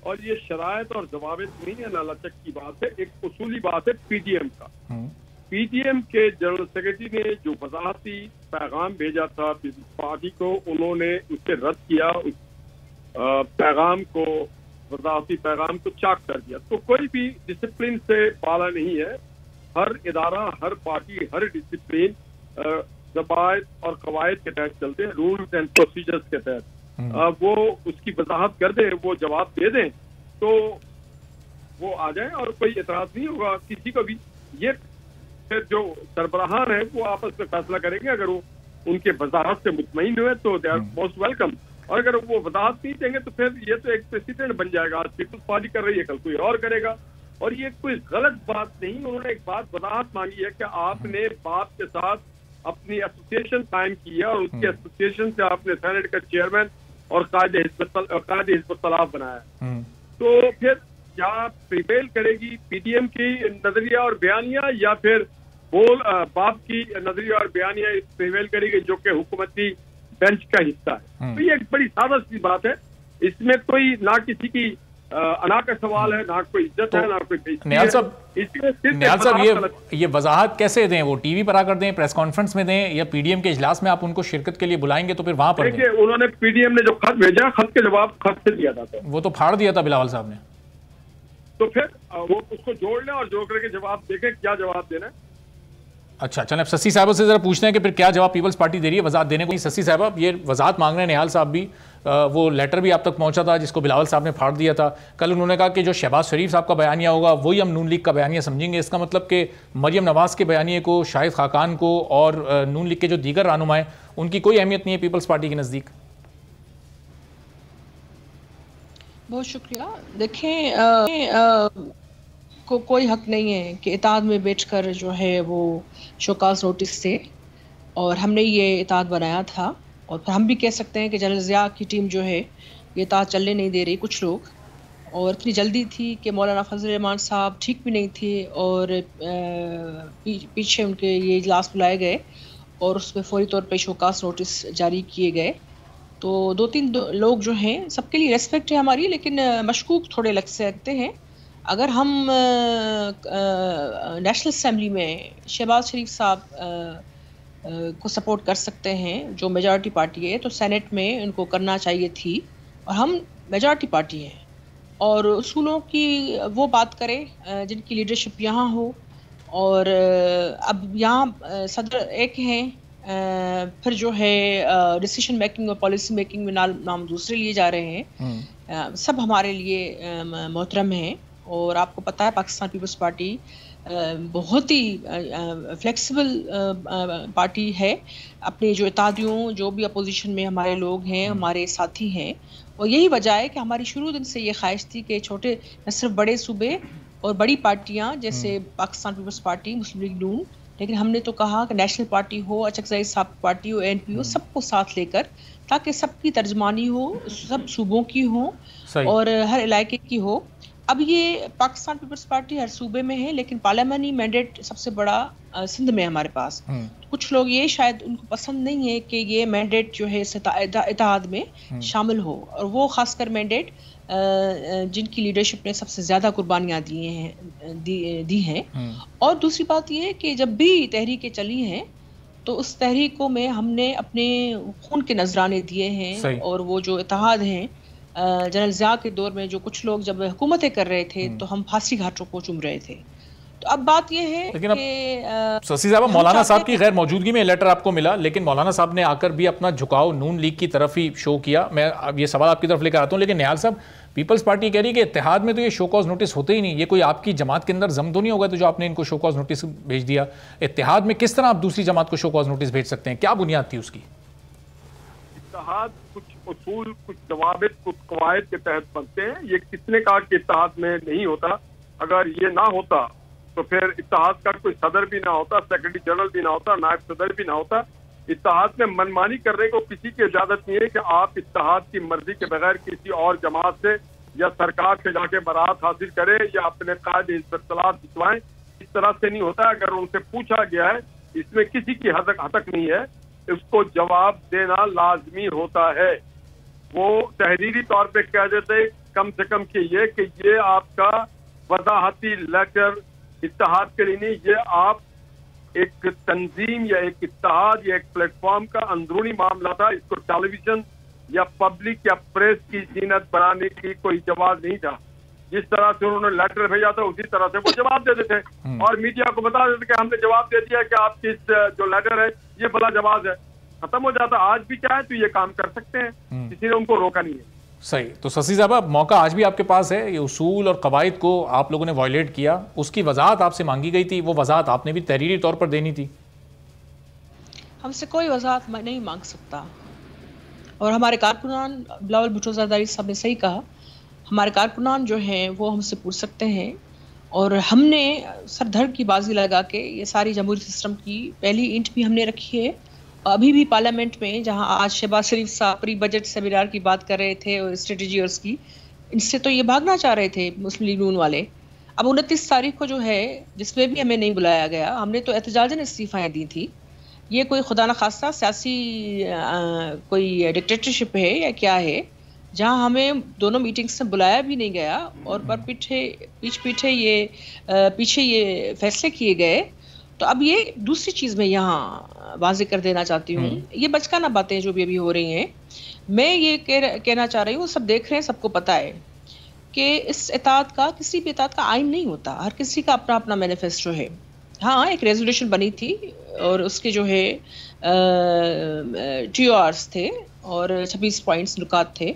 और ये शराइत और जवाबित नहीं है, ना लचक की बात है, एक उसूली बात है पीडीएम का। पीडीएम के जनरल सेक्रेटरी ने जो वजाहती पैगाम भेजा था पीपल्स पार्टी को, उन्होंने उससे रद्द किया, उस पैगाम को, वजाहती पैगाम को चाक कर दिया। तो कोई भी डिसिप्लिन से पाला नहीं है। हर इदारा, हर पार्टी, हर डिसिप्लिन ज़वाबित और कवायद के तहत चलते हैं, रूल्स एंड प्रोसीजर्स के तहत। वो उसकी वजाहत कर दें, वो जवाब दे दें तो वो आ जाए और कोई एतराज नहीं होगा किसी को भी। ये फिर जो सरबराहान है वो आपस में फैसला करेंगे। अगर वो उनके वजाहत से मुतमईन हुए तो दे आर मोस्ट वेलकम, और अगर वो वजाहत नहीं देंगे तो फिर ये तो एक प्रेसिडेंट बन जाएगा। आज पीपल्स पार्टी कर रही है, कल कोई और करेगा, और ये कोई गलत बात नहीं। उन्होंने एक बात वजाहत मांगी है कि आपने बाप के साथ अपनी एसोसिएशन कायम की है, और उसके एसोसिएशन से आपने सेनेट का चेयरमैन और कायदे हिज़्ब तलाफ बनाया। तो फिर क्या प्रिवेल करेगी पीडीएम की नजरिया और बयानिया, या फिर बाप की नजरिया और बयानिया प्रिवेल करेगी जो कि हुकूमती बेंच का हिस्सा है? तो ये एक बड़ी सादा सी बात है, इसमें कोई ना किसी की अना का सवाल है, ना कोई इज्जत है, ना कोई। निहाल साहब, ये वजाहत कैसे दें? वो टीवी पर आकर दें, प्रेस कॉन्फ्रेंस में दें, या पीडीएम के इजलास में आप उनको शिरकत के लिए बुलाएंगे तो फिर वहां पर दें? उन्होंने पीडीएम ने जो खत भेजा, खत के जवाब खत से दिया था, वो तो फाड़ दिया था बिलावल साहब ने। तो फिर वो उसको जोड़ लें और जोड़ करके जवाब देखें क्या जवाब देना है। अच्छा, चलें अब ससी साहब से जरा पूछते हैं कि फिर क्या जवाब पीपल्स पार्टी दे रही है वजाहत देने को। ससी साहब, ये वजाहत मांग रहे हैं निहाल साहब भी, वो लेटर भी आप तक पहुंचा था जिसको बिलावल साहब ने फाड़ दिया था। कल उन्होंने कहा कि जो शहबाज शरीफ साहब का बयानिया होगा वही हम नून लीग का बयानिया समझेंगे। इसका मतलब कि मरियम नवाज के बयानिए को, शाहिद खाकान को और नून लीग के जो दीगर रहनुमाएं, उनकी कोई अहमियत नहीं है पीपल्स पार्टी के नज़दीक। बहुत शुक्रिया। देखें, कोई हक नहीं है कि इताद में बैठकर जो है वो शोकास नोटिस दे, और हमने ये इताद बनाया था। और फिर हम भी कह सकते हैं कि जनरल ज़िया की टीम जो है ये इताद चलने नहीं दे रही कुछ लोग, और इतनी जल्दी थी कि मौलाना फजल रहमान साहब ठीक भी नहीं थे, और पीछे उनके ये इजलास बुलाए गए और उस पर फौरी तौर पर शोकास नोटिस जारी किए गए। तो दो तीन लोग जो हैं, सबके लिए रेस्पेक्ट है हमारी, लेकिन मशकूक थोड़े लग सकते हैं। अगर हम नेशनल असेंबली में शहबाज शरीफ साहब को सपोर्ट कर सकते हैं जो मेजॉरिटी पार्टी है, तो सेनेट में उनको करना चाहिए थी, और हम मेजॉरिटी पार्टी हैं, और उसूलों की वो बात करें जिनकी लीडरशिप यहाँ हो। और अब यहाँ सदर एक हैं, फिर जो है डिसीजन मेकिंग और पॉलिसी मेकिंग में नाम दूसरे लिए जा रहे हैं। सब हमारे लिए मोहतरम हैं, और आपको पता है पाकिस्तान पीपल्स पार्टी बहुत ही फ्लेक्सिबल पार्टी है। अपने जो इत्तेहादियों, जो भी अपोजिशन में हमारे लोग हैं, हमारे साथी हैं, और यही वजह है कि हमारी शुरू दिन से ये ख्वाहिश थी कि छोटे न सिर्फ बड़े सूबे और बड़ी पार्टियां जैसे पाकिस्तान पीपल्स पार्टी, मुस्लिम लीग नून, लेकिन हमने तो कहा कि नेशनल पार्टी हो, अचकज़ई साहब पार्टी हो, एएनपी हो, सबको साथ लेकर, ताकि सबकी तर्जमानी हो, सब सूबों की हो और हर इलाके की हो। अब ये पाकिस्तान पीपल्स पार्टी हर सूबे में है, लेकिन पार्लियामानी मैंडेट सबसे बड़ा सिंध में हमारे पास। कुछ लोग ये शायद उनको पसंद नहीं है कि ये मैंडेट जो है इत्तेहाद में शामिल हो, और वो खासकर मैंडेट जिनकी लीडरशिप ने सबसे ज़्यादा कुर्बानियाँ दी हैं। और दूसरी बात ये है कि जब भी तहरीकें चली हैं तो उस तहरीकों में हमने अपने खून के नजराने दिए हैं, और वो जो इत्तेहाद हैं जनरल ज़िया के दौर में जो कुछ लोग जब हुकूमतें कर रहे थे तो हम फांसी घाटों को चूम रहे थे। तो अब बात यह है कि शशि साहब, मौलाना साहब की गैर मौजूदगी में लेटर आपको मिला, लेकिन मौलाना साहब ने आकर भी अपना झुकाव नून लीग की तरफ ही शो किया। मैं अब ये सवाल आपकी तरफ लेकर आता हूँ, लेकिन निहाल साहब, पीपल्स पार्टी कह रही है कि इत्तेहाद में तो ये शो कॉज नोटिस होते ही नहीं, ये कोई आपकी जमात के अंदर जम तो नहीं होगा तो जो आपने इनको शो कॉज नोटिस भेज दिया। इत्तेहाद में किस तरह आप दूसरी जमात को शो कॉज नोटिस भेज सकते हैं, क्या बुनियाद थी उसकी? इत्तेहाद कुछ उसूल, कुछ जवाबित, कुछ कवायद के तहत बनते हैं। ये किसने कहा कि इत्तेहाद में नहीं होता? अगर ये ना होता तो फिर इत्तेहाद का कोई सदर भी ना होता, सेक्रेटरी जनरल भी ना होता, नायब सदर भी ना होता। इत्तेहाद में मनमानी करने को किसी की इजाजत नहीं है कि आप इत्तेहाद की मर्जी के बगैर किसी और जमात से या सरकार से जाके बरात हासिल करें या अपने कायदे इस्तलाह भिजवाएं। इस तरह से नहीं होता। अगर उनसे पूछा गया है, इसमें किसी की हतक नहीं है, उसको जवाब देना लाजमी होता है। वो तहरीरी तौर पे कह देते कम से कम कि ये आपका वजाहती लेटर इत्तेहाद के लिए नहीं, ये आप एक तंजीम या एक इत्तेहाद या एक प्लेटफॉर्म का अंदरूनी मामला था। इसको टेलीविजन या पब्लिक या प्रेस की जीनत बनाने की कोई जवाब नहीं था। जिस तरह से उन्होंने लेटर भेजा था उसी तरह से वो जवाब दे देते और मीडिया को बता देते कि हमने जवाब दे दिया कि आपकी जो लेटर है ये भला जवाब है, खत्म हो जाता। आज भी चाहे तो ये काम कर सकते हैं, किसी ने उनको रोका नहीं है। सही। तो शशि साहब, मौका आज भी आपके पास है। ये उसूल और कवायद को आप लोगों ने वायलेट किया, उसकी वजाहत आपसे मांगी गई थी, वो वजाहत आपने भी तहरीरी तौर पर देनी थी। हमसे कोई वजाहत नहीं मांग सकता। और हमारे कारकुनान, बिलावल भुट्टो जरदारी साहब ने सही कहा, हमारे कारकुनान जो हैं वो हमसे पूछ सकते हैं। और हमने सर धड़ की बाजी लगा के ये सारी जमहूरी सिस्टम की पहली ईंट भी हमने रखी है। अभी भी पार्लियामेंट में, जहां आज शहबाज शरीफ साहब प्री बजट सेमिनार की बात कर रहे थे और स्ट्रेटजीर्स की, इनसे तो ये भागना चाह रहे थे मुस्लिम लीग नून वाले। अब 29 तारीख को जो है, जिसमें भी हमें नहीं बुलाया गया, हमने तो एहतजाजन इस्तीफाएं दी थी। ये कोई खुदा न खास्ता सियासी कोई डिक्टेटरशिप है या क्या है, जहां हमें दोनों मीटिंग्स में बुलाया भी नहीं गया और पर पीछे ये फैसले किए गए। तो अब ये दूसरी चीज़ मैं यहाँ वाज़ेह कर देना चाहती हूँ, ये बचकाना बातें जो भी अभी हो रही हैं, मैं ये कहना चाह रही हूँ, सब देख रहे हैं, सबको पता है कि इस इताअत का, किसी भी इताअत का आइन नहीं होता, हर किसी का अपना अपना मैनिफेस्टो है। हाँ, एक रेजोल्यूशन बनी थी और उसके जो है TORs थे और 26 पॉइंट्स नुकात थे।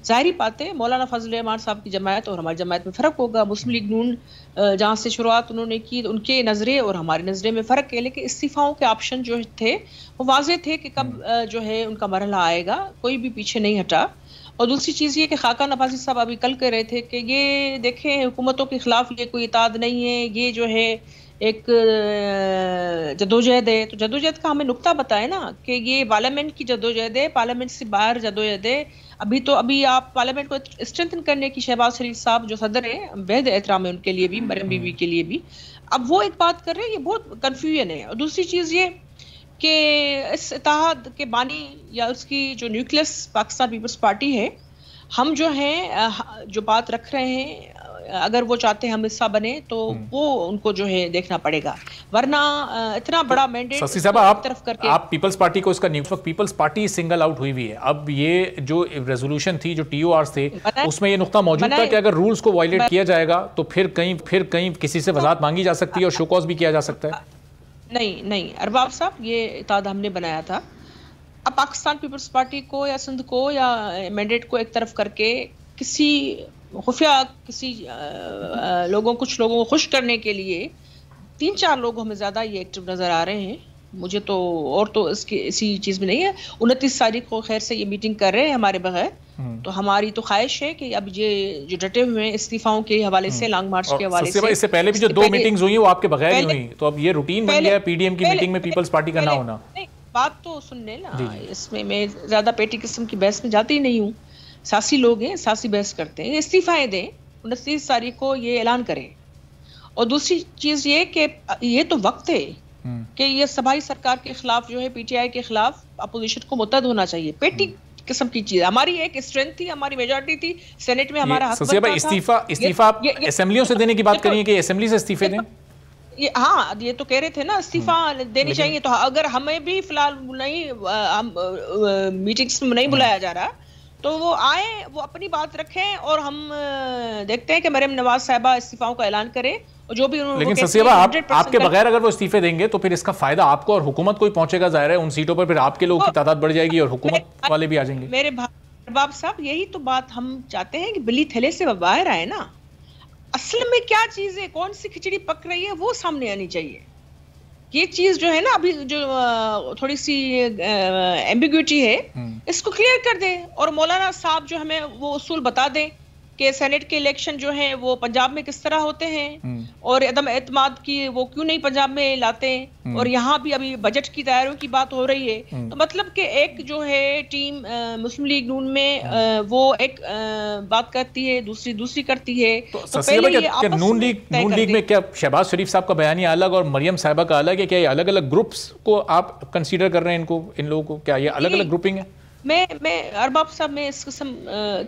जाहिर बात है मौलाना फजल रहमान साहब की जमायत और हमारी जमायत में फ़र्क होगा। मुस्लिम लीग नून जहाँ से शुरुआत उन्होंने की, उनके नज़रे और हमारे नज़रे में फ़र्क है, लेकिन इस्तीफ़ाओं के ऑप्शन जो थे वो वाज़ेह थे कि कब जो है उनका मरहला आएगा, कोई भी पीछे नहीं हटा। और दूसरी चीज़ ये कि खाका नवाज़ी साहब अभी कल कह रहे थे कि ये देखें हुकूमतों के ख़िलाफ़ ये कोई इताद नहीं है, ये जो है एक जदोजहद है। तो जदोजहद का हमें नुक्ता बताए ना कि ये पार्लियामेंट की जदोजहद है, पार्लियामेंट से बाहर जदोजहद है। अभी आप पार्लियामेंट को स्ट्रेंथन करने की शहबाज शरीफ साहब जो सदर हैं, बेहद एहतराम है उनके लिए भी, मरियम बीबी के लिए भी, अब वो एक बात कर रहे हैं, ये बहुत कन्फ्यूजन है। और दूसरी चीज़ ये कि इस इत्तेहाद के बानी या उसकी जो न्यूक्लियस पाकिस्तान पीपल्स पार्टी है, हम जो हैं जो बात रख रहे हैं, अगर वो चाहते हैं हम हिस्सा बने तो वो उनको जो है देखना पड़ेगा, वरना इतना बड़ा मैंडेट शशि साहब, आप पीपल्स पार्टी को इसका news, People's Party single out हुई हुई है। अब ये जो रेजोल्यूशन थी, जो TORs थे, उसमें ये नुक्ता मौजूद था कि अगर रूल्स को वायलेट किया जाएगा तो फिर कहीं किसी से वजाहत मांगी जा सकती है और शोकॉज भी किया जा सकता है। नहीं अरबाब साहब, ये इताद हमने बनाया था। अब पाकिस्तान पीपल्स पार्टी को या सिंध को या मैंडेट को एक तरफ करके किसी खुफिया कुछ लोगों को खुश करने के लिए 3-4 लोग हमें ज़्यादा ये एक्टिव नज़र आ रहे हैं। मुझे तो और तो इसी चीज़ में नहीं है। 29 तारीख को खैर से ये मीटिंग कर रहे हैं हमारे बगैर, तो हमारी तो ख्वाहिश है कि अब ये जो डटे हुए हैं इस्तीफाओं के हवाले से, लॉन्ग मार्च के हवाले से, इससे पहले भी जो 2 मीटिंग्स हुई वो आपके बगैर ही हुई, तो अब ये रूटीन बन गया PDM की मीटिंग में पीपल्स पार्टी का ना होना। बात तो सुनने ना, इसमें मैं ज़्यादा पेटी किस्म की बहस में जाती नहीं हूँ। सासी लोग हैं, सासी बहस करते हैं, इस्तीफाएं दें, 29 तारीख को ये ऐलान करें। और दूसरी चीज़ ये कि ये तो वक्त है कि ये सभाई सरकार के खिलाफ जो है PTI के खिलाफ अपोजिशन को मुतहद होना चाहिए। पेटी किस्म की चीज, हमारी एक स्ट्रेंथ थी, हमारी मेजॉरिटी थी, सेनेट में हमारा हक बनता था। इस्तीफा आप असेंबलियों से देने की बात करिए कि असेंबली से इस्तीफे दें। हाँ, ये तो कह रहे थे ना इस्तीफा देनी चाहिए। तो अगर हमें भी फिलहाल नहीं मीटिंग्स में नहीं बुलाया जा रहा, तो वो आए, वो अपनी बात रखें और हम देखते हैं कि मरियम नवाज साहिबा इस्तीफाओं का ऐलान करे। और जो भी लेकिन ससिया आपके बगैर अगर वो इस्तीफे देंगे तो फिर इसका फायदा आपको और हुकूमत को ही पहुंचेगा। जाहिर है उन सीटों पर फिर आपके लोगों की तादाद बढ़ जाएगी और हुकूमत वाले भी आ जाएंगे। मेरे बाप साहब, यही तो बात हम चाहते हैं कि बिल्ली थैले से बाहर आए ना। असल में क्या चीज है, कौन सी खिचड़ी पक रही है, वो सामने आनी चाहिए। ये चीज जो है ना, अभी जो थोड़ी सी एम्बिग्यूटी है, इसको क्लियर कर दे। और मौलाना साहब जो हमें वो उसूल बता दें कि सेनेट के इलेक्शन जो हैं वो पंजाब में किस तरह होते हैं और अदम एतमाद की वो क्यों नहीं पंजाब में लाते। और यहाँ भी अभी बजट की तैयारियों की बात हो रही है। तो मतलब कि एक जो है टीम मुस्लिम लीग नून में वो एक बात करती है, दूसरी करती है। तो पहले ये नून लीग में क्या शहबाज शरीफ साहब का बयानिया अलग और मरियम साहिबा का अलग है? क्या ये अलग अलग ग्रुप्स को आप कंसीडर कर रहे हैं इनको, इन लोगों को? क्या ये अलग अलग ग्रुपिंग है? मैं अरबाब साहब, मैं इस किस्म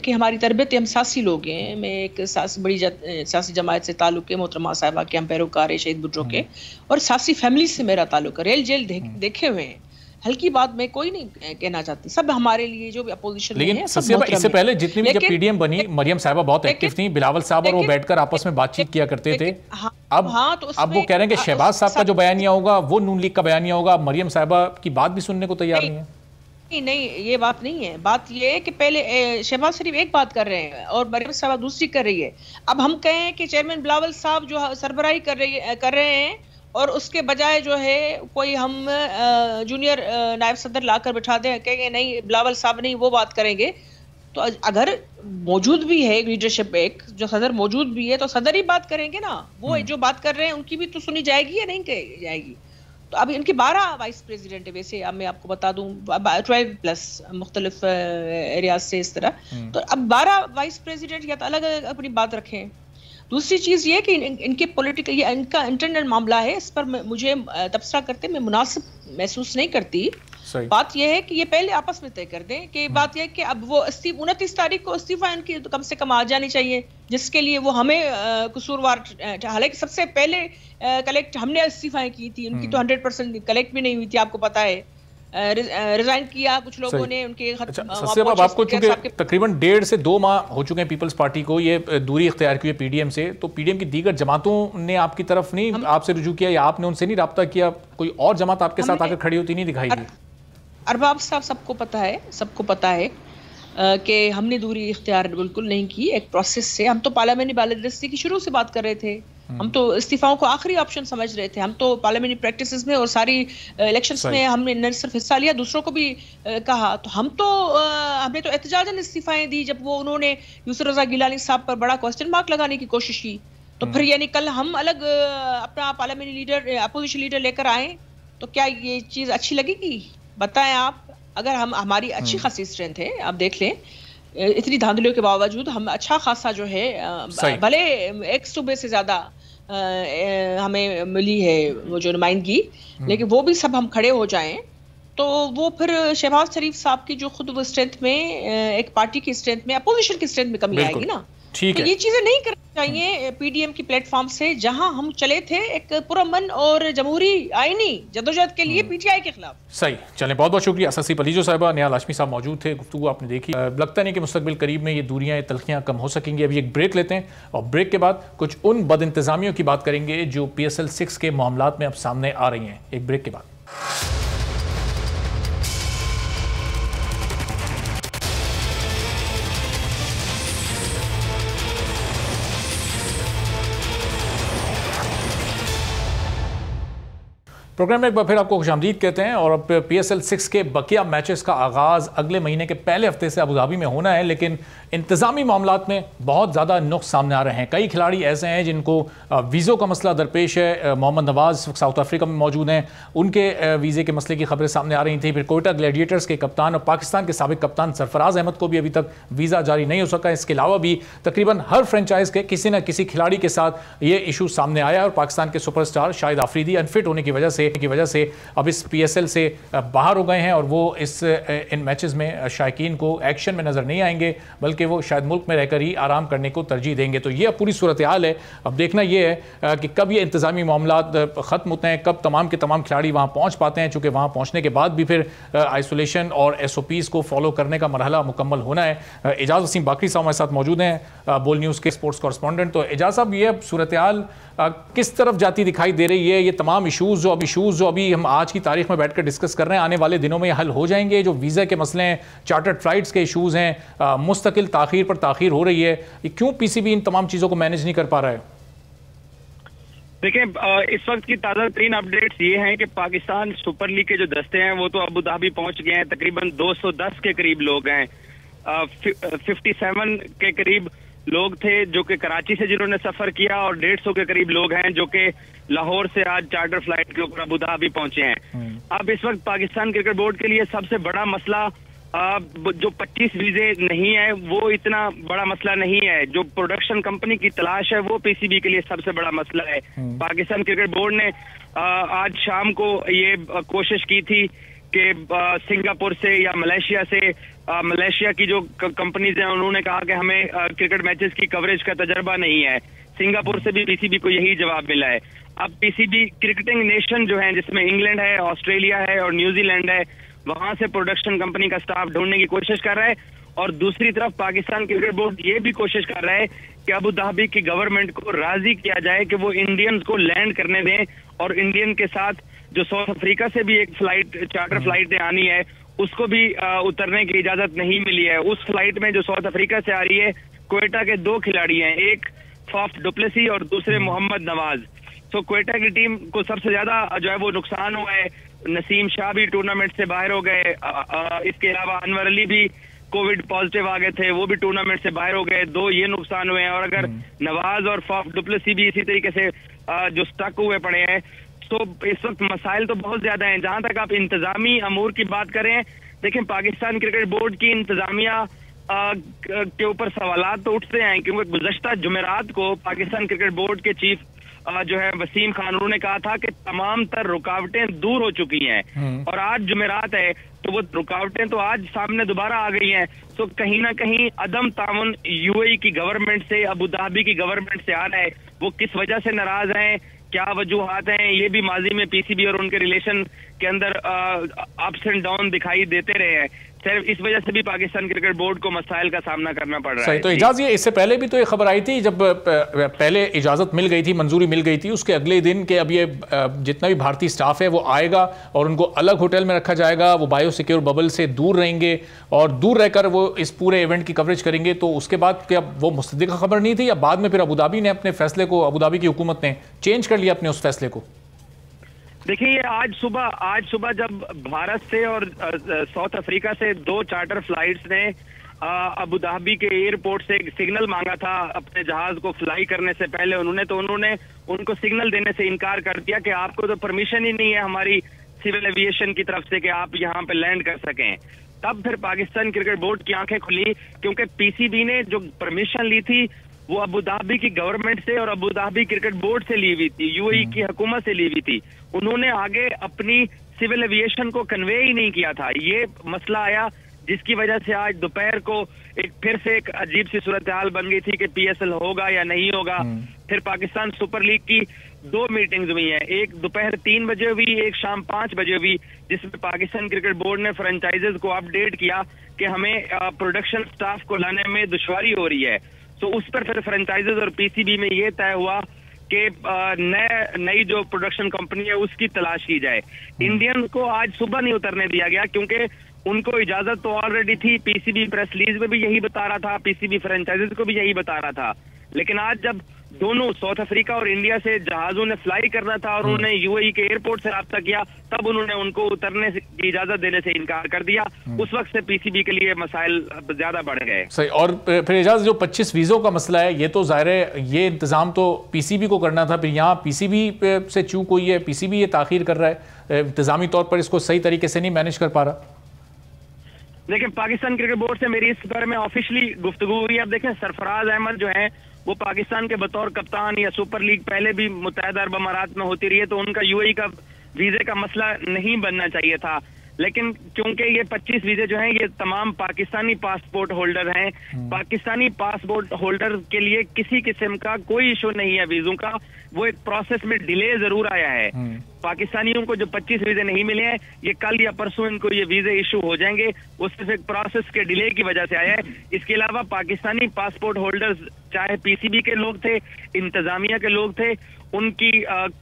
की हमारी तरबियत, हम सियासी लोग हैं। मैं एक बड़ी सियासी जमात से ताल्लुक़ है, मोहतरमा साहिबा के हम पैरोकार है, शहीद भुट्टो के, और सियासी फैमिली से मेरा ताल्लुक़ है। रेल जेल देखे हुए हैं। हल्की बात मैं कोई नहीं कहना चाहती, सब हमारे लिए जो भी अपोजिशन। लेकिन इससे पहले जितनी भी जब पीडीएम बनी, मरियम साहिबा बहुत एक्टिव थी, बिलावल साहब और वो बैठकर आपस में बातचीत किया करते थे। अब वो कह रहे हैं कि शहबाज साहब का जो बयानिया होगा वो नून लीग का बयानिया होगा, मरियम साहिबा की बात भी सुनने को तैयार नहीं है। नहीं, ये बात नहीं है। बात ये है कि पहले शहबाज शरीफ एक बात कर रहे हैं और मरियम साहिबा दूसरी कर रही है। अब हम कहें कि चेयरमैन बिलावल साहब जो सरबराही कर रहे हैं और उसके बजाय जो है कोई हम जूनियर नायब सदर लाकर बिठा दें, कहेंगे नहीं बिलावल साहब नहीं वो बात करेंगे। तो अगर मौजूद भी है लीडरशिप, एक जो सदर मौजूद भी है, तो सदर ही बात करेंगे ना। वो जो बात कर रहे हैं उनकी भी तो सुनी जाएगी या नहीं कही जाएगी? तो अभी इनके 12 वाइस प्रेसिडेंट है। वैसे अब मैं आपको बता दूं 12+ मुख्तलिफ एरियाज से इस तरह। तो अब 12 वाइस प्रेसिडेंट या तो अलग अलग अपनी बात रखें। दूसरी चीज ये कि इनके पॉलिटिकल, ये इनका इंटरनल मामला है, इस पर मुझे तबसरा करते मैं मुनासिब महसूस नहीं करती। बात यह है कि ये पहले आपस में तय कर दें कि बात यह है कि अब वो 29 तारीख को इस्तीफा इनकी तो कम से कम आ जानी चाहिए, जिसके लिए वो हमें कसूरवार, हालांकि सबसे पहले कलेक्ट हमने इस्तीफाएं की थी, उनकी तो 100% कलेक्ट भी नहीं हुई थी, आपको पता है। रिजाइन किया कुछ लोगों ने, उनके आपको चूंकि तकरीबन 1.5 से 2 माह हो चुके हैं पीपल्स पार्टी को ये दूरी इख्तियार की है पीडीएम से, तो पीडीएम की दीगर जमातों ने आपकी तरफ नहीं आपसे रुजू किया या आपने उनसे नहीं राब्ता किया? कोई और जमात आपके साथ आकर खड़ी होती नहीं दिखाई दी? अरबाब साहब, सबको पता है कि हमने दूरी इख्तियार बिल्कुल नहीं की। एक प्रोसेस से हम तो पार्लियामेंट्री बालादस्ती की शुरू से बात कर रहे थे। हम तो इस्तीफाओं को आखिरी ऑप्शन समझ रहे थे। हम तो पार्लियामेंट्री प्रैक्टिसेस में और सारी इलेक्शंस में हमने न सिर्फ हिस्सा लिया, दूसरों को भी कहा। तो हमने तो एहतजाजन इस्तीफाएं दी जब वो उन्होंने यूसुफ रजा गिलानी साहब पर बड़ा क्वेश्चन मार्क लगाने की कोशिश की। तो फिर यानी कल हम अलग अपना पार्लियामेंट्री लीडर, अपोजिशन लीडर लेकर आए, तो क्या ये चीज़ अच्छी लगेगी? बताएं आप। अगर हमारी अच्छी खासी स्ट्रेंथ है, आप देख लें, इतनी धांधलियों के बावजूद हम अच्छा खासा जो है, भले एक सूबे से ज्यादा हमें मिली है वो जो नुमाइंदगी, लेकिन वो भी सब हम खड़े हो जाएं तो वो फिर शहबाज शरीफ साहब की जो खुद वो स्ट्रेंथ में, एक पार्टी की स्ट्रेंथ में, अपोजिशन की स्ट्रेंथ में कमी आएगी ना। ठीक है, ये चीजें नहीं करनी चाहिए पीडीएम की प्लेटफॉर्म से, जहां हम चले थे एक पुरअमन और जमहूरी आईनी जदोजहद के लिए पीटीआई के खिलाफ। सही, चलें, बहुत बहुत शुक्रिया। अससी पलीजो साहिबा, निहाल हाशमी साहब मौजूद थे, गुफ्तगू आपने देखी। लगता नहीं कि मुस्तकबिल करीब में ये दूरियां, तलखियां कम हो सकेंगी। अभी एक ब्रेक लेते हैं और ब्रेक के बाद कुछ उन बदइंतजामियों की बात करेंगे जो PSL 6 के मामलात में अब सामने आ रही हैं। एक ब्रेक के बाद प्रोग्राम में एक बार फिर आपको खुशामदीद कहते हैं। और अब PSL 6 के बकिया मैचेस का आगाज़ अगले महीने के पहले हफ्ते से अबूधाबी में होना है, लेकिन इंतज़ामी मामलात में बहुत ज़्यादा नुक्स सामने आ रहे हैं। कई खिलाड़ी ऐसे हैं जिनको वीज़ों का मसला दरपेश है। मोहम्मद नवाज़ साउथ अफ्रीका में मौजूद हैं, उनके वीज़े के मसले की खबरें सामने आ रही थी। फिर कोयटा ग्लैडिएटर्स के कप्तान और पाकिस्तान के साबिक कप्तान सरफराज अहमद को भी अभी तक वीज़ा जारी नहीं हो सका। इसके अलावा भी तकरीबन हर फ्रेंचाइज के किसी न किसी खिलाड़ी के साथ ये इशू सामने आया और पाकिस्तान के सुपरस्टार शाहिद आफरीदी अनफिट होने की वजह से से की वजह से अब इस PSL से बाहर हो गए हैं और वो इन मैचेस में शायकीन को एक्शन में नज़र नहीं आएंगे, बल्कि वो शायद मुल्क में रहकर ही आराम करने को तरजीह देंगे। तो ये अब पूरी सूरत हाल है। अब देखना ये है कि कब ये इंतज़ामी मामला ख़त्म होते हैं, कब तमाम के तमाम खिलाड़ी वहाँ पहुँच पाते हैं, चूँकि वहाँ पहुँचने के बाद भी फिर आइसोलेशन और SOPs को फॉलो करने का मरहला मुकम्मल होना है। एजाज वसीम बाकरी साहब हमारे साथ मौजूद हैं, बोल न्यूज़ के स्पोर्ट्स कॉरेस्पॉन्डेंट। तो एजाज साहब, ये अब सूरत हाल किस तरफ जाती दिखाई दे रही है? ये तमाम इशूज़ जो अभी हम आज की तारीख में बैठकर डिस्कस कर रहे हैं, आने वाले दिनों में हल हो जाएंगे? जो वीज़ा के मसले हैं, चार्टर्ड फ्लाइट्स के इशूज़ हैं, मुस्तकिल ताख़ीर पर ताख़ीर हो रही है, ये क्यों PCB इन तमाम चीज़ों को मैनेज नहीं कर पा रहा है? देखिए, इस वक्त की ताज़ा तरीन अपडेट्स ये हैं कि पाकिस्तान सुपर लीग के जो दस्ते हैं वो तो अबू धाबी पहुंच गए हैं। तकरीबन 210 के करीब लोग हैं। 57 के करीब लोग थे जो कि कराची से जिन्होंने सफर किया, और 150 के करीब लोग हैं जो कि लाहौर से आज चार्टर फ्लाइट के ऊपर अबू धाबी पहुंचे हैं। अब इस वक्त पाकिस्तान क्रिकेट बोर्ड के लिए सबसे बड़ा मसला जो 25 वीजे नहीं है वो इतना बड़ा मसला नहीं है। जो प्रोडक्शन कंपनी की तलाश है वो PCB के लिए सबसे बड़ा मसला है। पाकिस्तान क्रिकेट बोर्ड ने आज शाम को ये कोशिश की थी कि सिंगापुर से या मलेशिया से, मलेशिया की जो कंपनीज हैं उन्होंने कहा कि हमें क्रिकेट मैचेस की कवरेज का तजर्बा नहीं है। सिंगापुर से भी PCB को यही जवाब मिला है। अब PCB क्रिकेटिंग नेशन जो है, जिसमें इंग्लैंड है, ऑस्ट्रेलिया है और न्यूजीलैंड है, वहां से प्रोडक्शन कंपनी का स्टाफ ढूंढने की कोशिश कर रहा है। और दूसरी तरफ पाकिस्तान क्रिकेट बोर्ड ये भी कोशिश कर रहा है कि अबू धाबी की गवर्नमेंट को राजी किया जाए कि वो इंडियंस को लैंड करने दें, और इंडियन के साथ जो साउथ अफ्रीका से भी एक फ्लाइट, चार्टर फ्लाइट आनी है, उसको भी उतरने की इजाजत नहीं मिली है। उस फ्लाइट में जो साउथ अफ्रीका से आ रही है, क्वेटा के 2 खिलाड़ी हैं, एक फाफ डुप्लेसी और दूसरे मोहम्मद नवाज। तो क्वेटा की टीम को सबसे ज्यादा जो है वो नुकसान हुआ है। नसीम शाह भी टूर्नामेंट से बाहर हो गए। इसके अलावा अनवर अली भी कोविड पॉजिटिव आ गए थे, वो भी टूर्नामेंट से बाहर हो गए। 2 ये नुकसान हुए हैं। और अगर नवाज और फाफ डुप्लेसी भी इसी तरीके से जो स्टक हुए पड़े हैं, तो इस वक्त मसाइल तो बहुत ज्यादा हैं। जहां तक आप इंतजामी अमूर की बात करें, देखें पाकिस्तान क्रिकेट बोर्ड की इंतजामिया के ऊपर सवालात तो उठते हैं, क्योंकि गुज़श्ता जुमेरात को पाकिस्तान क्रिकेट बोर्ड के चीफ जो है वसीम खान, उन्होंने कहा था कि तमाम तर रुकावटें दूर हो चुकी हैं। और आज जुमेरात है तो वो रुकावटें तो आज सामने दोबारा आ गई हैं। तो कहीं ना कहीं अदम तामुन UAE की गवर्नमेंट से, अबू धाबी की गवर्नमेंट से आ रहा है। वो किस वजह से नाराज हैं, क्या वजूहात हैं, ये भी माजी में PCB और उनके रिलेशन के अंदर अप्स एंड डाउन दिखाई देते रहे हैं। सिर्फ इस वजह से भी पाकिस्तान क्रिकेट बोर्ड को मसाइल का सामना करना पड़ रहा है। तो इजाज़, ये इससे पहले भी तो ये खबर आई थी, जब पहले इजाज़त मिल गई थी, मंजूरी मिल गई थी, उसके अगले दिन के अब ये जितना भी भारतीय स्टाफ है वो आएगा और उनको अलग होटल में रखा जाएगा, वो बायो सिक्योर बबल से दूर रहेंगे और दूर रहकर वो इस पूरे इवेंट की कवरेज करेंगे। तो उसके बाद क्या वो मुस्तदिक़ खबर नहीं थी, या बाद में फिर अबू धाबी ने अपने फैसले को, अबू धाबी की हुकूमत ने चेंज कर लिया अपने उस फैसले को? देखिए, ये आज सुबह जब भारत से और साउथ अफ्रीका से 2 चार्टर फ्लाइट्स ने अबू धाबी के एयरपोर्ट से एक सिग्नल मांगा था अपने जहाज को फ्लाई करने से पहले, उन्होंने उनको सिग्नल देने से इनकार कर दिया कि आपको तो परमिशन ही नहीं है हमारी सिविल एविएशन की तरफ से कि आप यहाँ पे लैंड कर सकें। तब फिर पाकिस्तान क्रिकेट बोर्ड की आंखें खुली, क्योंकि PCB ने जो परमिशन ली थी वो अबू धाबी की गवर्नमेंट से और अबू धाबी क्रिकेट बोर्ड से ली हुई थी, UAE की हुकूमत से ली हुई थी। उन्होंने आगे अपनी सिविल एविएशन को कन्वे ही नहीं किया था। ये मसला आया जिसकी वजह से आज दोपहर को फिर से एक अजीब सी सूरत हाल बन गई थी कि PSL होगा या नहीं होगा। फिर पाकिस्तान सुपर लीग की 2 मीटिंग्स हुई हैं, एक दोपहर 3 बजे हुई, एक शाम 5 बजे हुई, जिसमें पाकिस्तान क्रिकेट बोर्ड ने फ्रेंचाइजेज को अपडेट किया कि हमें प्रोडक्शन स्टाफ को लाने में दुश्वारी हो रही है। तो उस पर फिर फ्रेंचाइजेज और PCB में ये तय हुआ कि नई जो प्रोडक्शन कंपनी है उसकी तलाश की जाए। इंडियन को आज सुबह नहीं उतरने दिया गया, क्योंकि उनको इजाजत तो ऑलरेडी थी। PCB प्रेस रिलीज में भी यही बता रहा था, PCB फ्रेंचाइजेज को भी यही बता रहा था। लेकिन आज जब दोनों साउथ अफ्रीका और इंडिया से जहाजों ने फ्लाई करना था और उन्होंने UAE के एयरपोर्ट से राब्ता किया, तब उन्होंने उनको उतरने की इजाजत देने से इनकार कर दिया। उस वक्त से PCB के लिए मसाइल ज्यादा बढ़ गए। सही। और फिर एजाज, जो 25 वीज़ों का मसला है, ये तो ज़ाहिर है ये इंतजाम तो PCB को करना था, फिर यहाँ PCB से चूक हुई है, PCB ये ताखीर कर रहा है, इंतजामी तौर पर इसको सही तरीके से नहीं मैनेज कर पा रहा। लेकिन पाकिस्तान क्रिकेट बोर्ड से मेरी इस बारे में ऑफिशियली गुफ्तगू हुई है। अब देखें, सरफराज अहमद जो है वो पाकिस्तान के बतौर कप्तान या सुपर लीग पहले भी मुत्तहिदा अरब अमारात में होती रही है, तो उनका UAE का वीजे का मसला नहीं बनना चाहिए था। लेकिन क्योंकि ये 25 वीजे जो हैं ये तमाम पाकिस्तानी पासपोर्ट होल्डर हैं, पाकिस्तानी पासपोर्ट होल्डर के लिए किसी किस्म का कोई इशू नहीं है वीजों का। वो एक प्रोसेस में डिले जरूर आया है। पाकिस्तानियों को जो 25 वीजे नहीं मिले हैं, ये कल या परसों इनको ये वीजे इशू हो जाएंगे। वो सिर्फ एक प्रोसेस के डिले की वजह से आया है। इसके अलावा पाकिस्तानी पासपोर्ट होल्डर्स चाहे पीसीबी के लोग थे, इंतजामिया के लोग थे, उनकी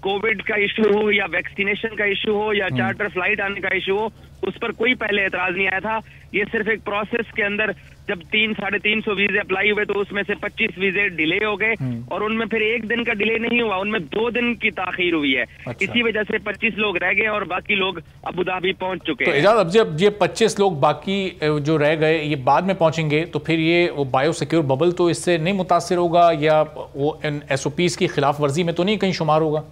कोविड का इशू हो या वैक्सीनेशन का इशू हो या चार्टर फ्लाइट आने का इशू हो, उस पर कोई पहले एतराज नहीं आया था। ये सिर्फ एक प्रोसेस के अंदर जब 300-350 वीजे अप्लाई हुए तो उसमें से 25 वीजे डिले हो गए और उनमें फिर एक दिन का डिले नहीं हुआ, उनमें 2 दिन की ताखीर हुई है। अच्छा। इसी वजह से 25 लोग रह गए और बाकी लोग अबू धाबी पहुंच चुके हैं। तो इजाज़, अब जब ये 25 लोग बाकी जो रह गए ये बाद में पहुंचेंगे तो फिर ये वो बायो सिक्योर बबल तो इससे नहीं मुतासिर होगा, या वो SOPs की खिलाफ वर्जी में तो नहीं कहीं शुमार होगा?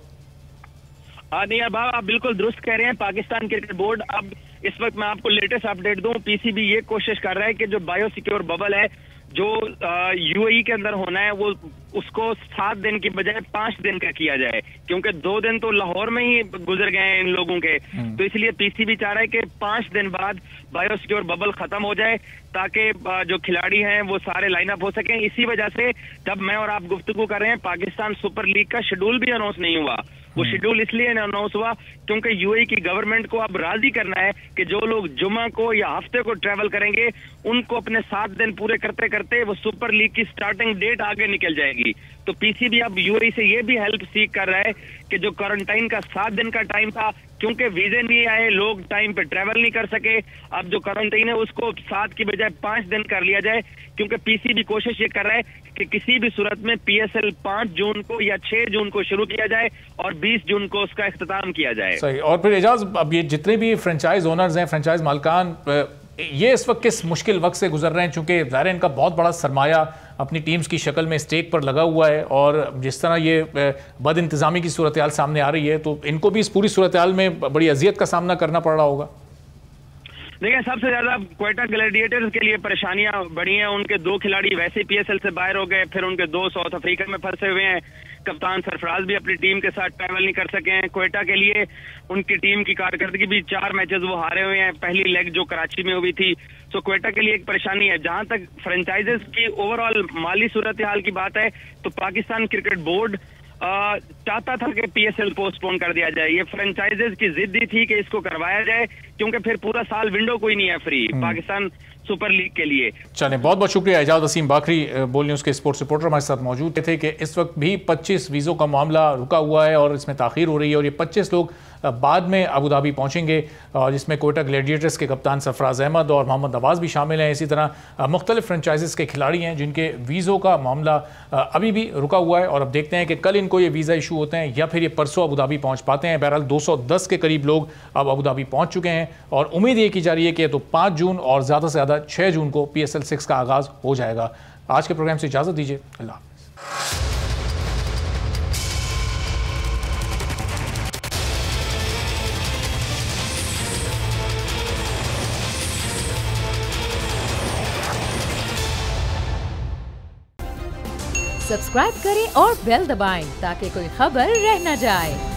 नहीं यार बाबा, आप बिल्कुल दुरुस्त कह रहे हैं। पाकिस्तान क्रिकेट बोर्ड, अब इस वक्त मैं आपको लेटेस्ट अपडेट दूं, पीसीबी ये कोशिश कर रहा है कि जो बायो सिक्योर बबल है जो यूएई के अंदर होना है वो उसको 7 दिन की बजाय 5 दिन का किया जाए, क्योंकि 2 दिन तो लाहौर में ही गुजर गए हैं इन लोगों के। तो इसलिए पीसीबी चाह रहा है कि 5 दिन बाद बायो सिक्योर बबल खत्म हो जाए ताकि जो खिलाड़ी हैं वो सारे लाइनअप हो सकें। इसी वजह से जब मैं और आप गुफ्तगू कर रहे हैं, पाकिस्तान सुपर लीग का शेड्यूल भी अनाउंस नहीं हुआ। वो शेड्यूल इसलिए अनाउंस हुआ क्योंकि यूएई की गवर्नमेंट को अब राजी करना है कि जो लोग जुमा को या हफ्ते को ट्रेवल करेंगे उनको अपने 7 दिन पूरे करते करते वो सुपर लीग की स्टार्टिंग डेट आगे निकल जाएगी। तो पीसीबी अब यूएई से ये भी हेल्प सीख कर रहा है कि जो क्वारंटाइन का 7 दिन का टाइम था, क्योंकि वीजे नहीं आए, लोग टाइम पे ट्रेवल नहीं कर सके, अब जो क्वारंटाइन है उसको 7 की बजाय 5 दिन कर लिया जाए, क्योंकि पीसीबी कोशिश ये कर रहा है कि किसी भी सूरत में पीएसएल 5 जून को या 6 जून को शुरू किया जाए और 20 जून को उसका इख्तिताम किया जाए। सही। और फिर एजाज, अब ये जितने भी फ्रेंचाइज ओनर्स हैं, फ्रेंचाइज मालिकान, ये इस वक्त किस मुश्किल वक्त से गुजर रहे हैं, चूंकि ज़ाहिर इनका बहुत बड़ा सरमाया अपनी टीम्स की शक्ल में स्टेक पर लगा हुआ है और जिस तरह ये बद इंतज़ामी की सूरत हाल सामने आ रही है तो इनको भी इस पूरी सूरत हाल में बड़ी अजियत का सामना करना पड़ रहा होगा। देखिए, सबसे ज्यादा क्वेटा ग्लैडिएटर्स के लिए परेशानियां बढ़ी हैं। उनके 2 खिलाड़ी वैसे पीएसएल से बाहर हो गए, फिर उनके 2 साउथ अफ्रीका में फंसे हुए हैं। कप्तान सरफराज भी अपनी टीम के साथ ट्रैवल नहीं कर सके हैं। क्वेटा के लिए उनकी टीम की कारकर्दगी भी 4 मैचेस वो हारे हुए हैं, पहली लेग जो कराची में हुई थी। तो क्वेटा के लिए एक परेशानी है। जहां तक फ्रेंचाइजेस की ओवरऑल माली सूरत हाल की बात है तो पाकिस्तान क्रिकेट बोर्ड चाहता था कि पीएसएल पोस्टपोन कर दिया जाए। ये फ्रेंचाइजेस की जिद ही थी कि इसको करवाया जाए, क्योंकि फिर पूरा साल विंडो कोई नहीं है फ्री पाकिस्तान सुपर लीग के लिए। चलें, बहुत बहुत शुक्रिया। एजाज वसीम बाकरी बोल न्यूज़ के स्पोर्ट्स रिपोर्टर हमारे साथ मौजूद थे कि इस वक्त भी 25 वीज़ों का मामला रुका हुआ है और इसमें ताख़ीर हो रही है और ये 25 लोग बाद में अबू धाबी पहुँचेंगे, जिसमें कोयटा ग्लैडिएटर्स के कप्तान सरफराज अहमद और मोहम्मद नवाज़ भी शामिल हैं। इसी तरह मुख्तलिफ फ्रेंचाइज़ के खिलाड़ी हैं जिनके वीज़ों का मामला अभी भी रुका हुआ है और अब देखते हैं कि कल इनको ये वीज़ा इशू होते हैं या फिर ये परसों अबू धाबी पहुँच पाते हैं। बहरहाल 210 के करीब लोग अब अबू धाबी पहुँच चुके हैं और उम्मीद ये की जा रही है कि तो 5 जून और ज़्यादा से ज़्यादा 6 जून को PSL 6 का आगाज़ हो जाएगा। आज के प्रोग्राम से इजाज़त दीजिए, अल्लाह हाफ़िज़। सब्सक्राइब करें और बेल दबाएं ताकि कोई खबर रह न जाए।